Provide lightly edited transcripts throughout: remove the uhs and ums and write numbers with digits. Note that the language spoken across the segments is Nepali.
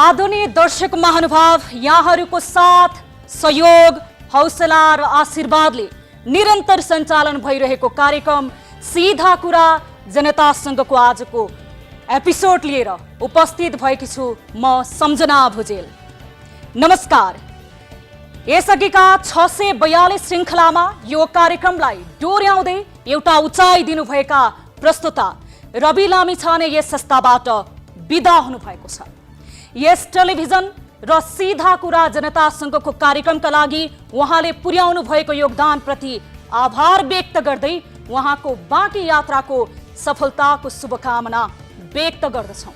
आदरणीय दर्शक महानुभाव, यहाँहरूको साथ, सहयोग, हौसला र आशीर्वादले निरन्तर सञ्चालन भइरहेको कार्यक्रम सीधा कुरा जनतासँगको आजको एपिसोड लिएर उपस्थित भएकी छु म सम्झना भुजेल। नमस्कार। यसअघिका 642 श्रृङ्खलामा यो कार्यक्रमलाई डोर्याउँदै एउटा उचाइ दिनुभएका प्रस्तुता रवि लामिछाने यस संस्थाबाट बिदा हुनुभएको छ। यस टेलिभिजन र सीधा कुरा जनतासँगको कार्यक्रमका लागि उहाँले पुर्याउनु भएको योगदानप्रति आभार व्यक्त गर्दै उहाँको बाँकी यात्राको सफलताको शुभकामना व्यक्त गर्दछौँ।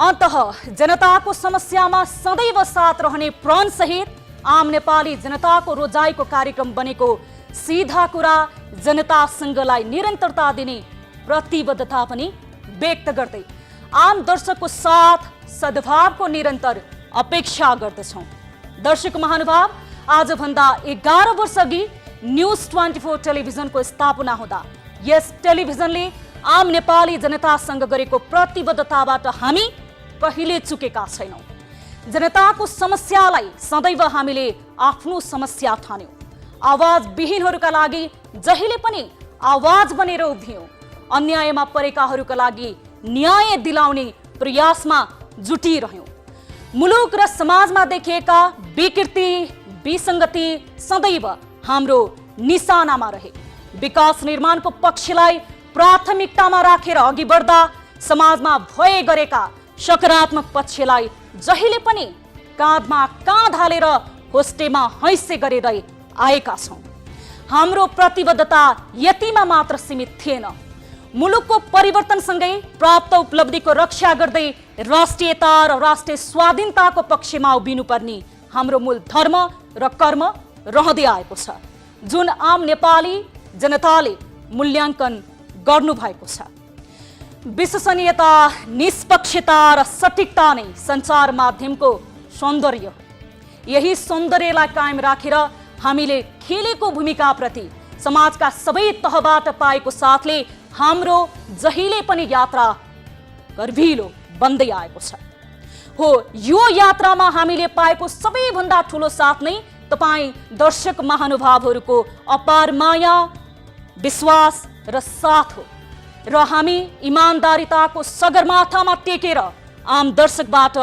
अन्तः जनताको समस्यामा सदैव साथ रहने प्रणसहित आम नेपाली जनताको रोजाइको कार्यक्रम बनेको सीधा कुरा जनतासँगलाई निरन्तरता दिने प्रतिबद्धता पनि व्यक्त गर्दै आम दर्शकको साथ सद्भावको निरन्तर अपेक्षा गर्दछौँ। दर्शक महानुभाव, आजभन्दा 11 वर्ष अघि न्युज 24 टेलिभिजनको स्थापना हुँदा यस टेलिभिजनले आम नेपाली जनतासँग गरेको प्रतिबद्धताबाट हामी कहिले चुकेका छैनौँ। जनताको समस्यालाई सदैव हामीले आफ्नो समस्या ठान्यौँ। आवाज विहीनहरूका लागि जहिले पनि आवाज बनेर उभियौँ। अन्यायमा परेकाहरूका लागि न्याय दिलाउने प्रयासमा जुटिरह्यौँ। मुलुक र समाजमा देखिएका विकृति, विसङ्गति सदैव हाम्रो निशानामा रहे। विकास निर्माणको पक्षलाई प्राथमिकतामा राखेर अघि बढ्दा समाजमा भए गरेका सकारात्मक पक्षलाई जहिले पनि काँधमा काँध हालेर होस्टेमा हैसे गरेर आएका छौँ। हाम्रो प्रतिबद्धता यतिमा मात्र सीमित थिएन। मुलुकको परिवर्तनसँगै प्राप्त उपलब्धिको रक्षा गर्दै राष्ट्रियता र राष्ट्रिय स्वाधीनताको पक्षमा उभिनुपर्ने हाम्रो मूल धर्म र कर्म रहँदै आएको छ, जुन आम नेपाली जनताले मूल्याङ्कन गर्नुभएको छ। विश्वसनीयता, निष्पक्षता र सटिकता नै सञ्चार माध्यमको सौन्दर्य हो। यही सौन्दर्यलाई कायम राखेर हामीले खेलेको भूमिकाप्रति समाजका सबै तहबाट पाएको साथले हाम्रो जहिले पनि यात्रा गर्भिलो बन्दै आएको छ। हो, यो यात्रामा हामीले पाएको सबैभन्दा ठुलो साथ नै तपाईँ दर्शक महानुभावहरूको अपार माया, विश्वास र साथ हो र हामी इमानदारिताको सगरमाथामा टेकेर आम दर्शकबाट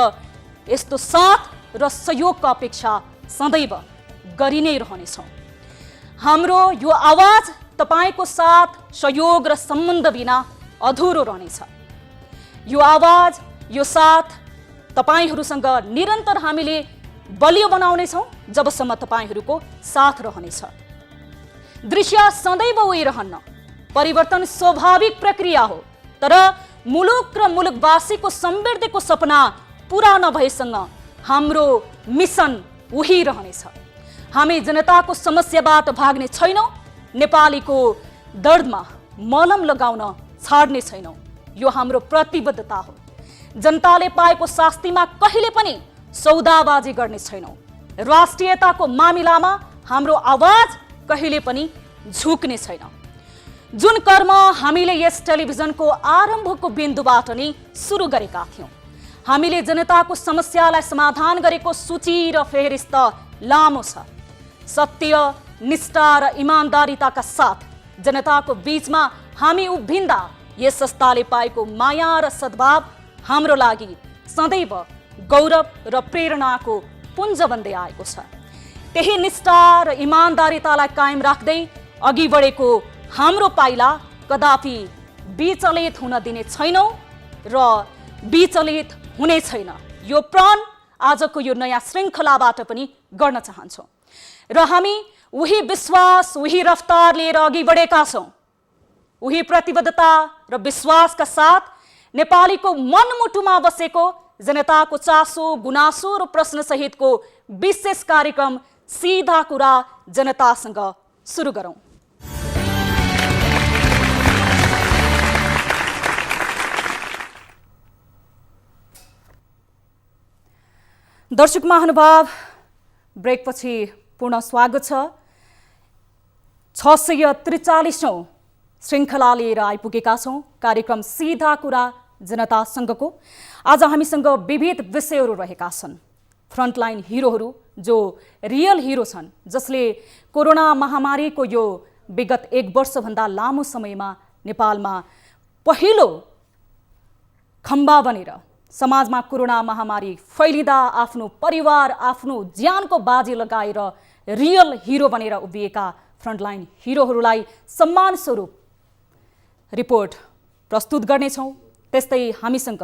यस्तो साथ र सहयोगको अपेक्षा सदैव गरि नै रहनेछौँ। हाम्रो यो आवाज तपाईको साथ, सहयोग र सम्बन्ध बिना अधुरो रहनेछ। यो आवाज, यो साथ तपाईहरूसँग निरन्तर हामीले बलियो बनाउनेछौँ जबसम्म तपाईहरूको साथ रहनेछ। दृश्य सदैव उही रहन्न। परिवर्तन स्वाभाविक प्रक्रिया हो, तर मुलुक र मुलुकवासीको समृद्धिको सपना पुरा नभएसँग हाम्रो मिसन उही रहनेछ। हामी जनताको समस्याबाट भाग्ने छैनौँ, नेपालीको दर्दमा मलम लगाउन छाड्ने छैनौँ। यो हाम्रो प्रतिबद्धता हो। जनताले पाएको शास्तिमा कहिले पनि सौदाबाजी गर्ने छैनौँ। राष्ट्रियताको मामिलामा हाम्रो आवाज कहिले पनि झुक्ने छैन। जुन कर्म हामीले यस टेलिभिजनको आरम्भको बिन्दुबाट नै सुरु गरेका थियौँ। हामीले जनताको समस्यालाई समाधान गरेको सूची र फेहरिस्त लामो छ। सत्य, निष्ठा र इमानदारिताका साथ जनताको बीचमा हामी उभिँदा यस संस्थाले पाएको माया र सद्भाव हाम्रो लागि सदैव गौरव र प्रेरणाको पुञ्ज बन्दै आएको छ। त्यही निष्ठा र इमानदारितालाई कायम राख्दै अघि बढेको हाम्रो पाइला कदापि विचलित हुन दिने छैनौँ र विचलित हुने छैन। यो प्रण आजको यो नयाँ श्रृङ्खलाबाट पनि गर्न चाहन्छौँ र हामी उही विश्वास, उही रफ्तार लिएर अघि बढेका छौँ। उही प्रतिबद्धता र विश्वासका साथ नेपालीको मनमुटुमा बसेको जनताको चासो, गुनासो र प्रश्न सहितको विशेष कार्यक्रम सीधा कुरा जनतासँग सुरु गरौँ। दर्शक महानुभाव, ब्रेकपछि पुनः स्वागत छ। 643औं श्रृङ्खला लिएर आइपुगेका छौँ। कार्यक्रम सीधा कुरा जनतासँगको। आज हामीसँग विविध विषयहरू रहेका छन्। फ्रन्टलाइन हिरोहरू जो रियल हिरो छन्, जसले कोरोना महामारीको यो विगत 1 वर्षभन्दा लामो समयमा नेपालमा पहिलो खम्बा बनेर समाजमा कोरोना महामारी फैलिँदा आफ्नो परिवार, आफ्नो ज्यानको बाजी लगाएर रियल हिरो बनेर उभिएका फ्रन्टलाइन हिरोहरूलाई सम्मान स्वरूप रिपोर्ट प्रस्तुत गर्नेछौँ। त्यस्तै हामीसँग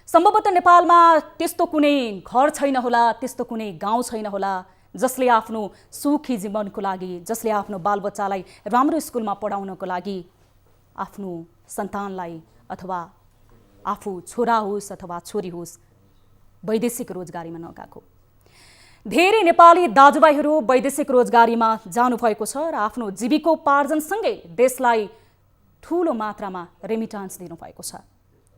सम्भवतः नेपालमा त्यस्तो कुनै घर छैन होला, त्यस्तो कुनै गाउँ छैन होला जसले आफ्नो सुखी जीवनको लागि, जसले आफ्नो बालबच्चालाई राम्रो स्कुलमा पढाउनको लागि आफ्नो सन्तानलाई अथवा आफू छोरा होस् अथवा छोरी होस् वैदेशिक रोजगारीमा नगएको। धेरै नेपाली दाजुभाइहरू वैदेशिक रोजगारीमा जानुभएको छ र आफ्नो जीविकोपार्जनसँगै देशलाई ठूलो मात्रामा रेमिटान्स दिनुभएको छ।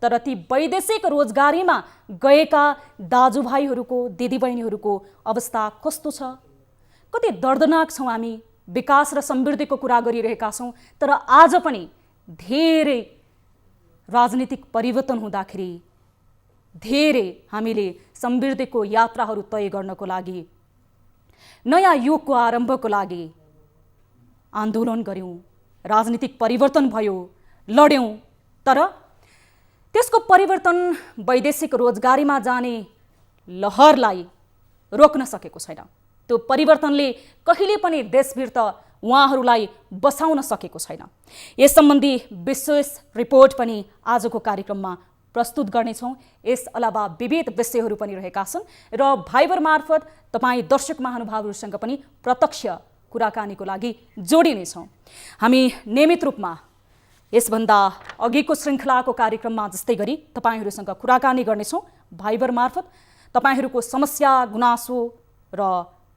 तर ती वैदेशिक रोजगारीमा गएका दाजुभाइहरूको, दिदीबहिनीहरूको अवस्था कस्तो छ? कति दर्दनाक छौँ हामी। विकास र समृद्धिको कुरा गरिरहेका छौँ, तर आज पनि धेरै राजनीतिक परिवर्तन हुँदाखेरि धेरै हामीले समृद्धिको यात्राहरू तय गर्नको लागि, नयाँ युगको आरम्भको लागि आन्दोलन गऱ्यौँ, राजनीतिक परिवर्तन भयो, लड्यौँ। तर त्यसको परिवर्तन वैदेशिक रोजगारीमा जाने लहरलाई रोक्न सकेको छैन। त्यो परिवर्तनले कहिले पनि देशभित्र उहाँहरूलाई बसाउन सकेको छैन। यस सम्बन्धी विशेष रिपोर्ट पनि आजको कार्यक्रममा प्रस्तुत गर्नेछौँ। यस अलावा विविध विषयहरू पनि रहेका छन् र भाइबर मार्फत तपाईँ दर्शक महानुभावहरूसँग पनि प्रत्यक्ष कुराकानीको लागि जोडिनेछौँ। हामी नियमित रूपमा यसभन्दा अघिको श्रृङ्खलाको कार्यक्रममा जस्तै गरी तपाईहरूसँग कुराकानी गर्नेछौँ। भाइबर मार्फत तपाईहरूको समस्या, गुनासो र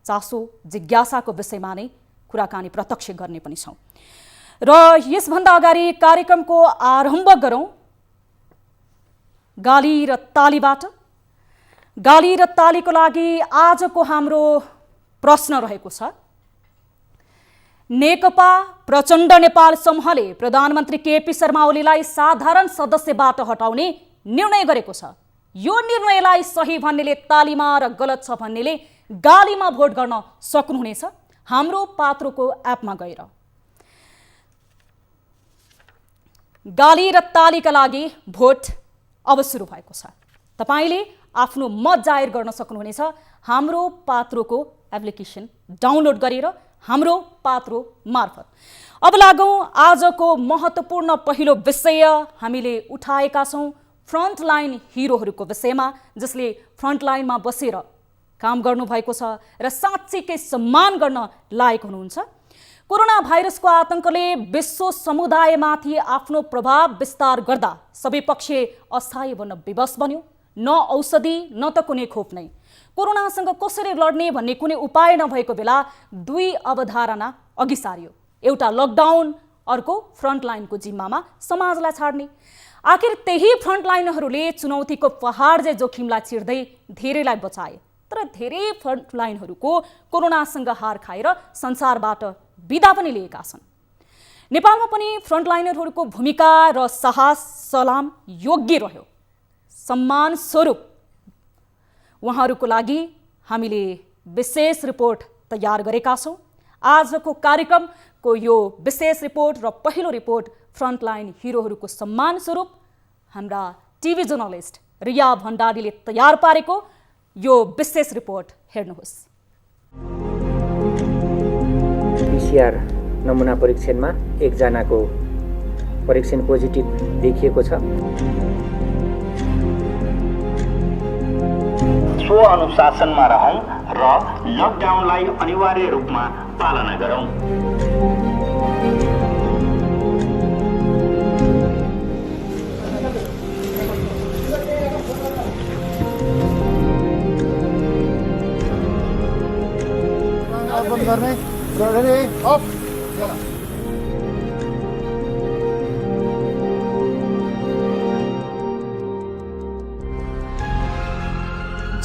चासो, जिज्ञासाको विषयमा नै कुराकानी प्रत्यक्ष गर्ने पनि छौँ। र यसभन्दा अगाडि कार्यक्रमको आरम्भ गरौँ गाली र तालीबाट। गाली र तालीको लागि आजको हाम्रो प्रश्न रहेको छ, नेकपा प्रचण्ड नेपाल समूहले प्रधानमन्त्री केपी शर्मा ओलीलाई साधारण सदस्यबाट हटाउने निर्णय गरेको छ। यो निर्णयलाई सही भन्नेले तालीमा र गलत छ भन्नेले गालीमा भोट गर्न सक्नुहुनेछ। हाम्रो पात्रोको एपमा गएर गाली र तालीका लागि भोट अब सुरु भएको छ। तपाईले आफ्नो मत जाहेर गर्न सक्नुहुनेछ हाम्रो पात्रोको एप्लिकेसन डाउनलोड गरेर, हाम्रो पात्रो मार्फत। अब लागौँ आजको महत्त्वपूर्ण पहिलो विषय हामीले उठाएका छौँ फ्रन्टलाइन हिरोहरूको विषयमा, जसले फ्रन्टलाइनमा बसेर काम गर्नुभएको छ र साँच्चीकै सम्मान गर्न लायक हुनुहुन्छ। कोरोना भाइरसको आतंकले विश्व समुदायमाथि आफ्नो प्रभाव विस्तार गर्दा सबै पक्ष अस्थायी बन्न विवश बन्यो। न औषधि न त कुनै खोप नै। कोरोनासँग कसरी लड्ने भन्ने कुनै उपाय नभएको बेला दुई अवधारणा अघि सारियो। एउटा लकडाउन, अर्को फ्रन्टलाइनको जिम्मामा समाजलाई छाड्ने। आखिर त्यही फ्रन्टलाइनहरूले चुनौतीको पहाड जे जोखिमलाई चिर्दै धेरैलाई बचाए। तर धेरै फ्रन्टलाइनहरूको कोरोनासँग हार खाएर संसारबाट बिदा पनि लिएका छन्। नेपालमा पनि फ्रन्टलाइनरहरूको भूमिका र साहस सलाम योग्य रह्यो। सम्मान स्वरूप उहाँहरूको लागि हामीले विशेष रिपोर्ट तयार गरेका छौँ। आजको कार्यक्रमको यो विशेष रिपोर्ट र पहिलो रिपोर्ट फ्रन्टलाइन हिरोहरूको सम्मान स्वरूप हाम्रा टिभी जर्नलिस्ट रिया भण्डारीले तयार पारेको यो विशेष रिपोर्ट हेर्नुहोस्। PCR नमुना परीक्षणमा एकजनाको परीक्षण पोजिटिभ देखिएको छ। स्वअनुशासनमा रहौं र लकडाउनलाई अनिवार्य रूपमा पालना गरौं।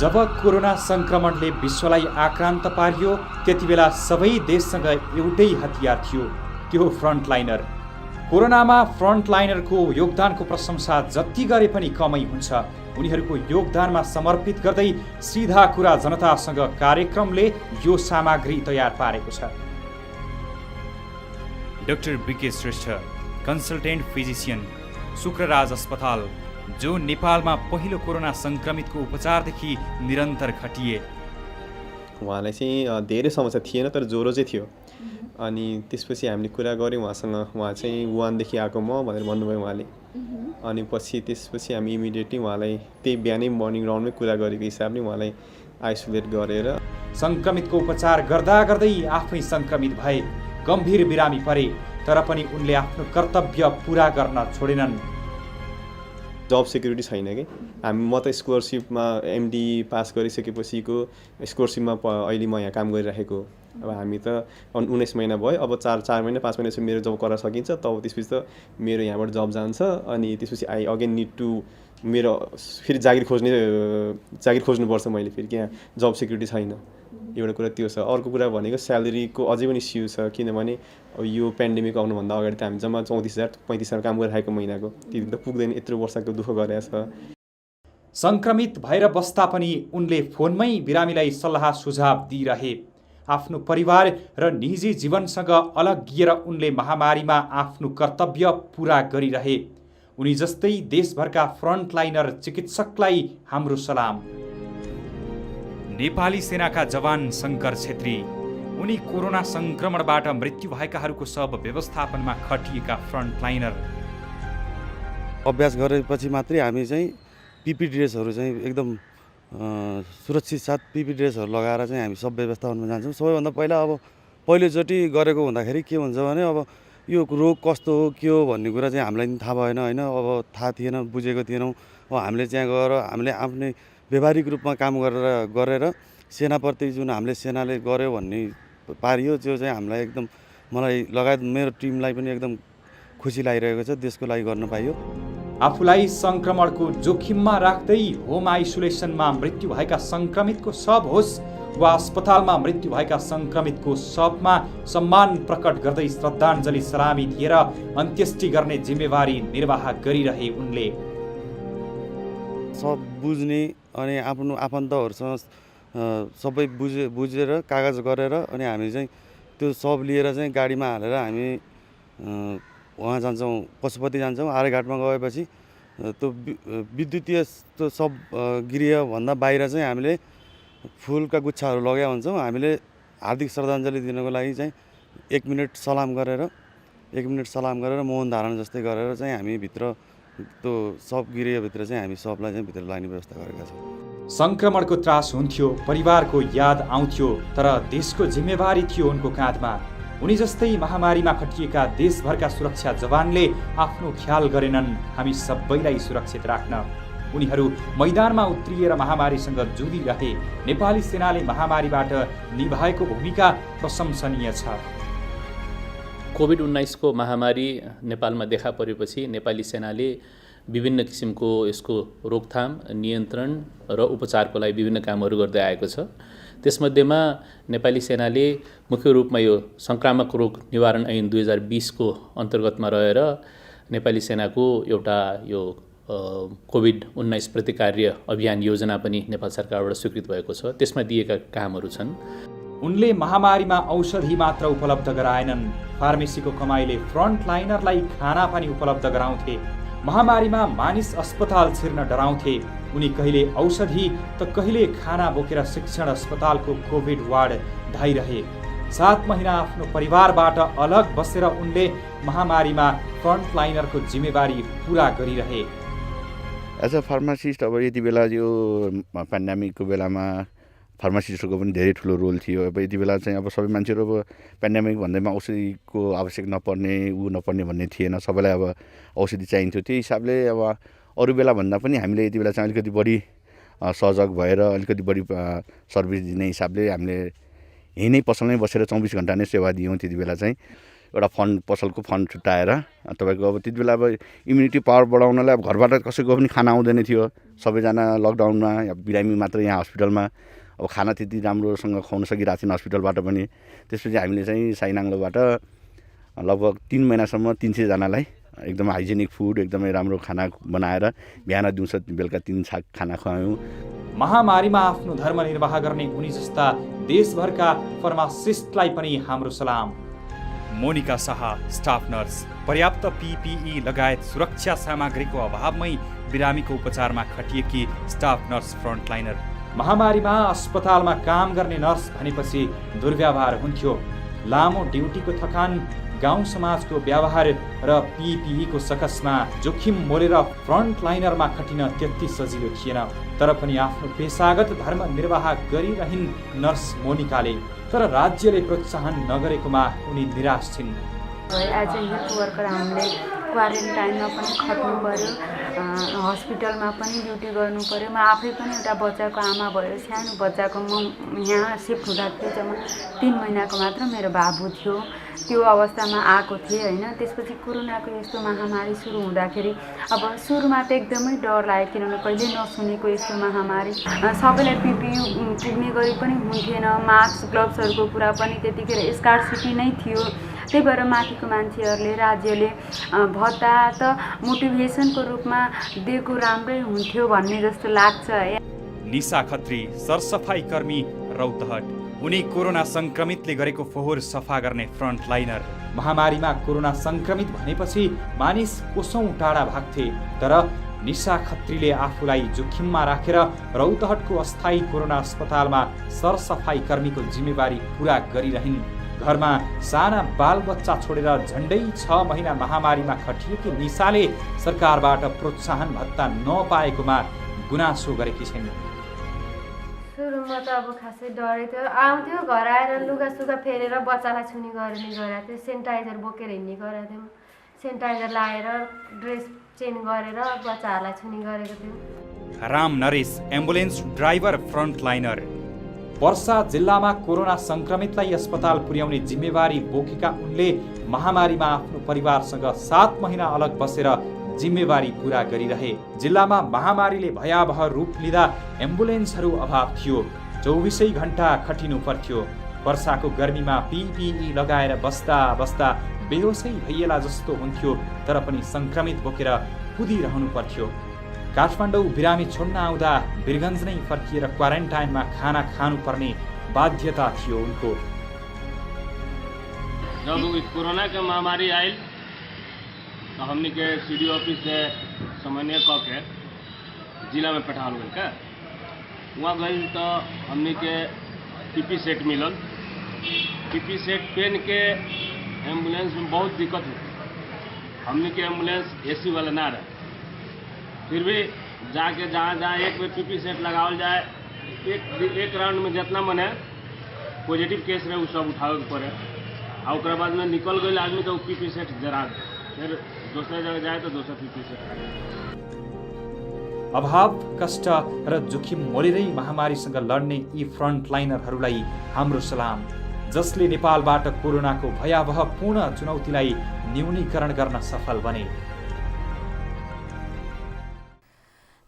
जब कोरोना संक्रमणले विश्वलाई आक्रान्त पार्यो त्यति बेला सबै देशसँग एउटै हतियार थियो, त्यो फ्रन्टलाइनर कोरोनामा फ्रन्टलाइनरको योगदानको प्रशंसा जति गरे पनि कमै हुन्छ। उनीहरूको योगदानमा समर्पित गर्दै सीधा कुरा जनतासँग कार्यक्रमले यो सामग्री तयार पारेको छ। Doctor BK Shrestha, consultant physician, Shukraraj अस्पताल, जो नेपालमा पहिलो कोरोना संक्रमितको उपचारदेखि निरन्तर खटिए। उहाँलाई चाहिँ धेरै समस्या थिएन, तर ज्वरो चाहिँ थियो। अनि त्यसपछि हामीले कुरा गऱ्यौँ उहाँसँग। उहाँ चाहिँ वुहानदेखि आएको म भनेर भन्नुभयो उहाँले। अनि त्यसपछि हामी इमिडिएटली उहाँलाई त्यही बिहानै मर्निङ राउन्डमै कुरा गरेको हिसाबले उहाँलाई आइसोलेट गरेर संक्रमितको उपचार गर्दा गर्दै आफै संक्रमित भए, गम्भीर बिरामी परे, तर पनि उनले आफ्नो कर्तव्य पुरा गर्न छोडेनन्। जब सेक्युरिटी छैन कि म त स्कलरसिपमा एमडी पास गरिसकेपछिको स्कलरसिपमा अहिले म यहाँ काम गरिरहेको। अब हामी त 19 महिना भयो, अब 4 महिना 5 महिनापछि मेरो जब गर्न सकिन्छ, तब त्यसपछि त मेरो यहाँबाट जब जान्छ। अनि त्यसपछि आई अगेन निड टु मेरो फेरि जागिर खोज्नुपर्छ मैले फेरि, कि यहाँ जब सेक्युरिटी छैन। एउटा कुरा त्यो छ। अर्को कुरा भनेको स्यालेरीको अझै पनि इस्यु छ, किनभने अब यो पेन्डेमिक आउनुभन्दा अगाडि त हामी जम्मा 34,000-35,000 काम गरिरहेको महिनाको, त्यति त पुग्दैन। यत्रो वर्षको दुःख गरेछ। संक्रमित भएर बस्दा पनि उनले फोनमै बिरामीलाई सल्लाह सुझाव दिइरहे। आफ्नो परिवार र निजी जीवनसँग अलग्गिएर उनले महामारीमा आफ्नो कर्तव्य पुरा गरिरहे। उनी जस्तै देशभरका फ्रन्टलाइनर चिकित्सकलाई हाम्रो सलाम। नेपाली सेनाका जवान शङ्कर छेत्री, उनी कोरोना संक्रमणबाट मृत्यु भएकाहरूको सब व्यवस्थापनमा खटिएका फ्रन्टलाइनर। अभ्यास गरेपछि मात्रै हामी चाहिँ पिपी ड्रेसहरू चाहिँ एकदम सुरक्षित साथ पिपी ड्रेसहरू लगाएर चाहिँ हामी सब व्यवस्थापनमा जान्छौँ। सबैभन्दा पहिलोचोटि गरेको हुँदाखेरि के हुन्छ भने अब यो रोग कस्तो हो के हो भन्ने कुरा चाहिँ हामीलाई थाहा भएन होइन। अब थाहा थिएन, बुझेको थिएनौँ। अब हामीले चाहिँ गएर हामीले आफ्नै व्यावहारिक रूपमा काम गरेर सेनाप्रति जुन हामीले सेनाले गर्यो भन्ने पारियो, त्यो चाहिँ हामीलाई एकदम, मलाई लगायत मेरो टिमलाई पनि एकदम खुसी लागिरहेको छ। देशको लागि गर्न पाइयो। आफूलाई संक्रमणको जोखिममा राख्दै होम आइसोलेसनमा मृत्यु भएका संक्रमितको शव होस् वा अस्पतालमा मृत्यु भएका संक्रमितको शवमा सम्मान प्रकट गर्दै श्रद्धाञ्जली सलामी दिएर अन्त्येष्टि गर्ने जिम्मेवारी निर्वाह गरिरहे उनले। सब बुझ्ने अनि आफ्नो आफन्तहरूसँग सबै बुझेर कागज गरेर अनि हामी चाहिँ त्यो सब लिएर चाहिँ गाडीमा हालेर हामी वहाँ जान्छौँ, पशुपति जान्छौँ। आर्यघाटमा गएपछि त्यो विद्युतीय त्यो सब गृहभन्दा बाहिर चाहिँ हामीले फुलका गुच्छाहरू लगाए हुन्छौँ। हामीले हार्दिक श्रद्धाञ्जली दिनको लागि चाहिँ 1 मिनट सलाम गरेर मौन धारण जस्तै गरेर चाहिँ हामी भित्र त्यो सब गृहभित्र चाहिँ हामी सबलाई चाहिँ भित्र लाने व्यवस्था गरेका छौँ। संक्रमणको त्रास हुन्थ्यो, परिवारको याद आउँथ्यो, तर देशको जिम्मेवारी थियो उनको काँधमा। उनी जस्तै महामारीमा खटिएका देशभरका सुरक्षा जवानले आफ्नो ख्याल गरेनन् हामी सबैलाई सुरक्षित राख्न। उनीहरू मैदानमा उत्रिएर महामारीसँग जुधिरहे। नेपाली सेनाले महामारीबाट निभाएको भूमिका प्रशंसनीय छ। कोभिड-19 को महामारी नेपालमा देखा परेपछि नेपाली सेनाले विभिन्न किसिमको यसको रोकथाम, नियन्त्रण र उपचारको लागि विभिन्न कामहरू गर्दै आएको छ। त्यसमध्येमा नेपाली सेनाले मुख्य रूपमा यो संक्रामक रोग निवारण ऐन 2020 को अन्तर्गतमा रहेर नेपाली सेनाको एउटा यो कोभिड-19 प्रतिकार्य अभियान योजना पनि नेपाल सरकारबाट स्वीकृत भएको छ। त्यसमा दिएका कामहरू छन्। उनले महामारीमा औषधि मात्र उपलब्ध गराएनन्, फार्मेसीको कमाइले फ्रन्टलाइनरलाई खाना पनि उपलब्ध गराउँथे। महामारीमा मानिस अस्पताल छिर्न डराउँथे। उनी कहिले औषधि त कहिले खाना बोकेर शिक्षण अस्पतालको कोभिड वार्ड धाइरहे। 7 महिना आफ्नो परिवारबाट अलग बसेर उनले महामारीमा फ्रन्टलाइनरको जिम्मेवारी पुरा गरिरहे। एज अ फार्मासिस्ट अब यति बेला यो पेन्डेमिकको बेलामा फार्मासिस्टको पनि धेरै ठुलो रोल थियो। अब यति बेला चाहिँ अब सबै मान्छेहरू अब पेन्डेमिक भन्दैमा औषधिको आवश्यक नपर्ने भन्ने थिएन। सबैलाई अब औषधि चाहिन्थ्यो। त्यो हिसाबले अब अरू बेला भन्दा पनि हामीले यति बेला चाहिँ अलिकति बढी सजग भएर अलिकति बढी सर्भिस दिने हिसाबले हामीले यहीँ नै पसलमै बसेर 24 घण्टा नै सेवा दियौँ। त्यति बेला चाहिँ एउटा पसलको फन्ड छुट्याएर तपाईँको अब त्यति बेला अब इम्युनिटी पावर बढाउनलाई अब घरबाट कसैको पनि खाना आउँदैन थियो। सबैजना लकडाउनमा बिरामी मात्र यहाँ हस्पिटलमा अब खाना त्यति राम्रोसँग खुवाउन सकिरहेको थिएन हस्पिटलबाट पनि। त्यसपछि हामीले चाहिँ साइनाङ्लोबाट लगभग 3 महिनासम्म 300 जनालाई एकदम हाइजेनिक फुड, एकदमै राम्रो खाना बनाएर बिहान दिउँसो बेलुका 3 छाक खाना खुवायौँ। महामारीमा आफ्नो धर्म निर्वाह गर्ने उनी जस्ता देशभरका फार्मासिस्टलाई पनि हाम्रो सलाम। Monika Shah, staff nurse. पर्याप्त PPE लगायत सुरक्षा सामग्रीको अभावमै बिरामीको उपचारमा खटिएकी स्टाफ नर्स फ्रन्टलाइनर। महामारीमा अस्पतालमा काम गर्ने नर्स भनेपछि दुर्व्यवहार हुन्थ्यो। लामो ड्युटीको थकान, गाउँ समाजको व्यवहार र PPE को सकसमा जोखिम मोलेर फ्रन्टलाइनरमा खटिन त्यति सजिलो थिएन। तर पनि आफ्नो पेशागत धर्म निर्वाह गरिरहन् नर्स मोनिकाले। तर राज्यले प्रोत्साहन नगरेकोमा उनी निराश छिन्। एज ए हेल्थ वर्कर हामीले क्वारेन्टाइनमा पनि खट्नु पर्यो, हस्पिटलमा पनि ड्युटी गर्नु पर्यो। म आफै पनि एउटा बच्चाको आमा भएर सानो बच्चाको म यहाँ सिफ्ट हुँदाखेरि चाहिँ म 3 महिनाको मात्र मेरो बाबु थियो। त्यो अवस्थामा आएको थिएँ होइन। त्यसपछि कोरोनाको यस्तो महामारी सुरु हुँदाखेरि अब सुरुमा त एकदमै डर लाग्यो, किनभने कहिले नसुनेको यस्तो महामारी। सबैलाई PPE पुग्ने गरी पनि हुन्थेन, मास्क ग्लोभ्सहरूको कुरा पनि त्यतिखेर स्कार्सिटी नै थियो। त्यही भएर माथिको मान्छेहरूले, राज्यले भत्ता त मोटिभेसनको रूपमा दिएको राम्रै हुन्थ्यो भन्ने जस्तो लाग्छ है। निशा खत्री, सरसफाई कर्मी, रौतहट। उनी कोरोना संक्रमितले गरेको फोहोर सफा गर्ने फ्रन्टलाइनर। महामारीमा कोरोना संक्रमित भनेपछि मानिस कोसौं टाढा भाग्थे। तर निशा खत्रीले आफूलाई जोखिममा राखेर रौतहटको अस्थायी कोरोना अस्पतालमा सरसफाई कर्मीको जिम्मेवारी पूरा गरिरहन्। घरमा साना बालबच्चा छोडेर झन्डै 6 महिना महामारीमा खटिएकी निशाले सरकारबाट प्रोत्साहन भत्ता नपाएकोमा गुनासो गरेकी छिन्। सुरुमा त अब खासै डरै थियो। आउँथ्यो घर आएर लुगासुगा फेरेर बच्चालाई छुने गर्ने गरेको थियो। सेनिटाइजर बोकेर हिँड्ने गरेको थियौँ। सेनिटाइजर लाएर ड्रेस चेन्ज गरेर बच्चाहरूलाई छुने गरेको थियौँ। Ram Naresh, ambulance driver, frontliner. Parsa जिल्लामा कोरोना संक्रमितलाई अस्पताल पुर्याउने जिम्मेवारी बोकेका उनले महामारीमा आफ्नो परिवारसँग 7 महिना अलग बसेर जिम्मेवारी पूरा गरिरहे। जिल्लामा महामारीले भयावह रूप लिँदा एम्बुलेन्सहरू अभाव थियो। 24 घण्टा खटिनु पर्थ्यो। वर्षाको गर्मीमा PPE लगाएर बस्दा बस्दा बेहोसै भइएला जस्तो हुन्थ्यो। तर पनि संक्रमित बोकेर कुदिरहनु पर्थ्यो। काठमाडौँ बिरामी छोड्न आउँदा वीरगञ्ज नै फर्किएर क्वारेन्टाइनमा खाना खानुपर्ने बाध्यता थियो उनको। जब कोरोना के महामारी आयल तो हमने के CD ऑफिस से समन्वय करके जिला में पठाल गए का। वहाँ गए तो हमने के PP सेट मिलल। PP सेट पहन के एम्बुलेंस में बहुत दिक्कत है। हमने के एम्बुलेंस AC वाला ना रहे, फिर भी जाके जहाँ एक बेर PP सेट लगावल जाए, एक राउंड में जितना मने पॉजिटिव केस रहे वो सब उठावे के पड़े। और उसके बाद में निकल गए आदमी तो PP सेट जरा दे, फिर दूसरे जगह जाए तो दूसरा PP सेट। अभाव, कष्ट र जोखिम मोलेरै महामारीसँग लड्ने यी फ्रन्टलाइनरहरूलाई हाम्रो सलाम, जसले नेपालबाट कोरोनाको भयावह पूर्ण चुनौतीलाई न्यूनीकरण गर्न सफल बने।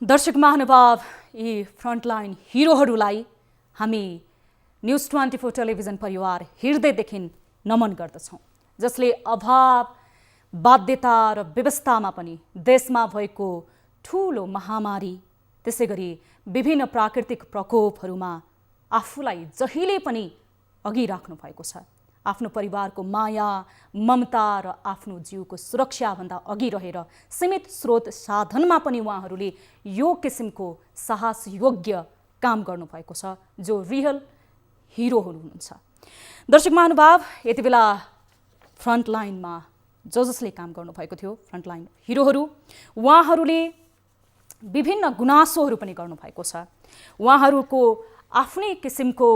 दर्शक महानुभाव, यी फ्रन्टलाइन हिरोहरूलाई हामी न्युज 24 टेलिभिजन परिवार हृदयदेखि नमन गर्दछौँ, जसले अभाव, बाध्यता र व्यवस्थामा पनि देशमा भएको ठूलो महामारी, त्यसै गरी विभिन्न प्राकृतिक प्रकोपहरूमा आफूलाई जहिले पनि अघि राख्नु भएको छ। आफ्नो परिवारको माया, ममता र आफ्नो जीवको सुरक्षाभन्दा अघि रहेर सीमित स्रोत साधनमा पनि उहाँहरूले यो किसिमको साहस योग्य काम गर्नुभएको छ, जो रियल हिरोहरू हुनुहुन्छ। दर्शक महानुभाव, यति बेला फ्रन्टलाइनमा जसले काम गर्नुभएको थियो, फ्रन्टलाइन हिरोहरू, उहाँहरूले विभिन्न गुनासोहरू पनि गर्नुभएको छ। उहाँहरूको आफ्नै किसिमको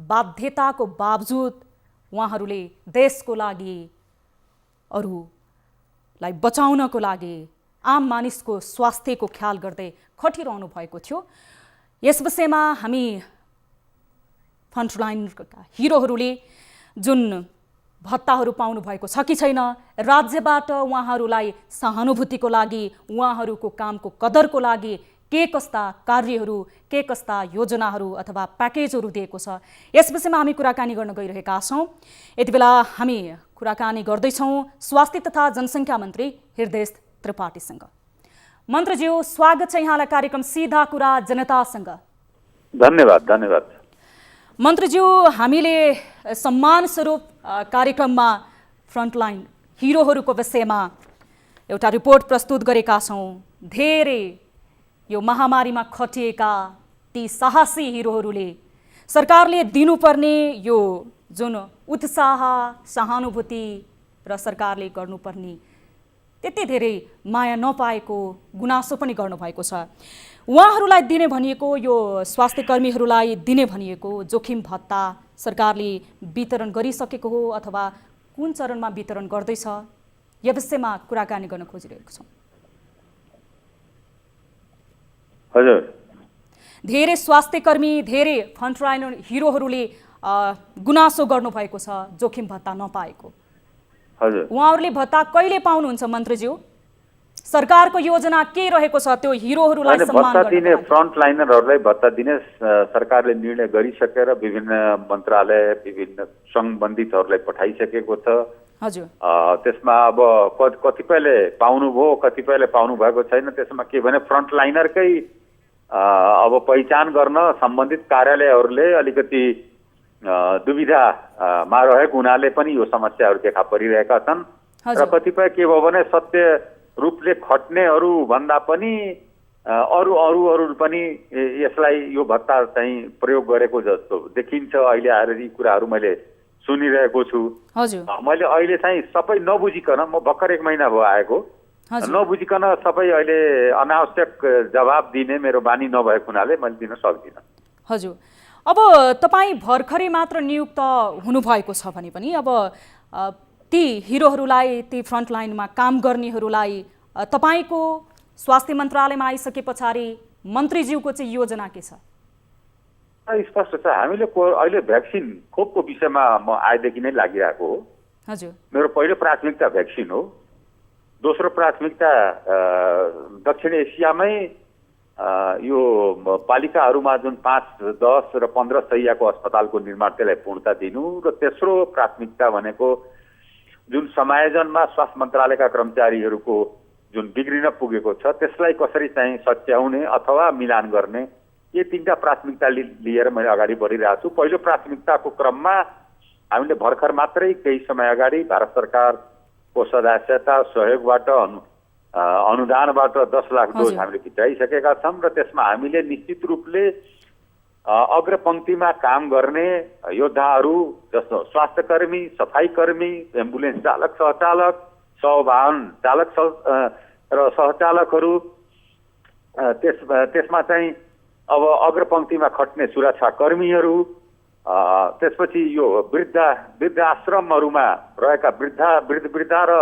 बाध्यताको बावजुद उहाँहरूले देशको लागि, अरूलाई बचाउनको लागि, आम मानिसको स्वास्थ्यको ख्याल गर्दै खटिरहनु भएको थियो। यस विषयमा हामी फ्रन्टलाइनका हिरोहरूले जुन भत्ताहरू पाउनु भएको छ कि छैन, राज्यबाट उहाँहरूलाई सहानुभूतिको लागि, उहाँहरूको कामको कदरको लागि के कस्ता कार्यहरू, के कस्ता योजनाहरू अथवा प्याकेजहरू दिएको छ, यस विषयमा हामी कुराकानी गर्न गइरहेका छौँ। यति बेला हामी कुराकानी गर्दैछौँ स्वास्थ्य तथा जनसङ्ख्या मन्त्री हृदय त्रिपाठीसँग। मन्त्रीज्यू, स्वागत छ यहाँलाई कार्यक्रम सीधा कुरा जनतासँग। धन्यवाद धन्यवाद। मन्त्रीज्यू, हामीले सम्मान स्वरूप कार्यक्रममा फ्रन्टलाइन हिरोहरूको विषयमा एउटा रिपोर्ट प्रस्तुत गरेका छौँ। धेरै यो महामारीमा खटिएका ती साहसी हिरोहरूले सरकारले दिनुपर्ने यो जुन उत्साह, सहानुभूति र सरकारले गर्नुपर्ने त्यति धेरै माया नपाएको गुनासो पनि गर्नुभएको छ। उहाँहरूलाई दिने भनिएको यो स्वास्थ्य कर्मीहरूलाई दिने भनिएको जोखिम भत्ता सरकारले वितरण गरिसकेको हो अथवा कुन चरणमा वितरण गर्दैछ, यो विषयमा कुराकानी गर्न खोजिरहेको छौँ। हजुर, धेरै स्वास्थ्य कर्मी, धेरै फ्रन्टलाइन हिरोहरूले गुनासो गर्नुभएको छ जोखिम भत्ता नपाएको। हजुर, उहाँहरूले भत्ता कहिले पाउनुहुन्छ मन्त्रीज्यू? सरकारको योजना के रहेको छ त्यो हिरोहरूलाई सम्मान भत्ता दिने फ्रन्टलाइनरहरूलाई भत्ता दिने सरकारले निर्णय गरिसकेर विभिन्न मन्त्रालय, विभिन्न सम्बन्धितहरूलाई पठाइसकेको छ। हजुर, त्यसमा अब कतिपयले पाउनुभयो, कतिपयले पाउनु भएको छैन। त्यसमा के भने फ्रन्टलाइनरकै अब पहिचान गर्न सम्बन्धित कार्यालयहरूले अलिकति दुविधामा रहेको हुनाले पनि यो समस्याहरू देखा परिरहेका छन्। र कतिपय के भयो भने सत्य रूपले खट्नेहरू भन्दा पनि अरू पनि यसलाई यो भत्ता चाहिँ प्रयोग गरेको जस्तो देखिन्छ। अहिले आएर यी कुराहरू मैले सुनिरहेको छु। मैले अहिले चाहिँ सबै नबुझिकन, म भर्खर 1 महिना भयो आएको, नबुझिकन सबै अहिले अनावश्यक जवाब दिने मेरो बानी नभएको हुनाले मैले दिन सक्दिनँ। हजुर, अब तपाईँ भर्खरै मात्र नियुक्त हुनुभएको छ भने पनि अब ती हिरोहरूलाई, ती फ्रन्टलाइनमा काम गर्नेहरूलाई तपाईँको स्वास्थ्य मन्त्रालयमा आइसके पछाडि मन्त्रीज्यूको चाहिँ योजना के छ? स्पष्ट छ। हामीले अहिले भ्याक्सिन खोपको विषयमा म आएदेखि नै लागिरहेको हो। हजुर, मेरो पहिलो प्राथमिकता भ्याक्सिन हो। दोस्रो प्राथमिकता दक्षिण एसियामै यो पालिकाहरूमा जुन 5, 10 र 15 शैय्याको अस्पतालको निर्माण त्यसलाई पूर्णता दिनु। र तेस्रो प्राथमिकता भनेको जुन समायोजनमा स्वास्थ्य मन्त्रालयका कर्मचारीहरूको जुन बिग्रिन पुगेको छ त्यसलाई कसरी चाहिँ सच्याउने अथवा मिलान गर्ने, ये 3टा प्राथमिकता लिएर मैले अगाडि बढिरहेको छु। पहिलो प्राथमिकताको क्रममा हामीले भर्खर मात्रै केही समय अगाडि भारत सरकारको सदस्यता सहयोगबाट अनुदानबाट 10 लाख डोज हामीले भित्राइसकेका छौँ। र त्यसमा हामीले निश्चित रूपले अग्रपङ्क्तिमा काम गर्ने योद्धाहरू जस्तो स्वास्थ्यकर्मी, सफाईकर्मी, एम्बुलेन्स चालक, सहचालक, वाहन चालक र सहचालकहरू, त्यसमा चाहिँ अब अग्रपङ्क्तिमा खट्ने सुरक्षाकर्मीहरू, त्यसपछि यो वृद्धाश्रमहरूमा रहेका वृद्धा र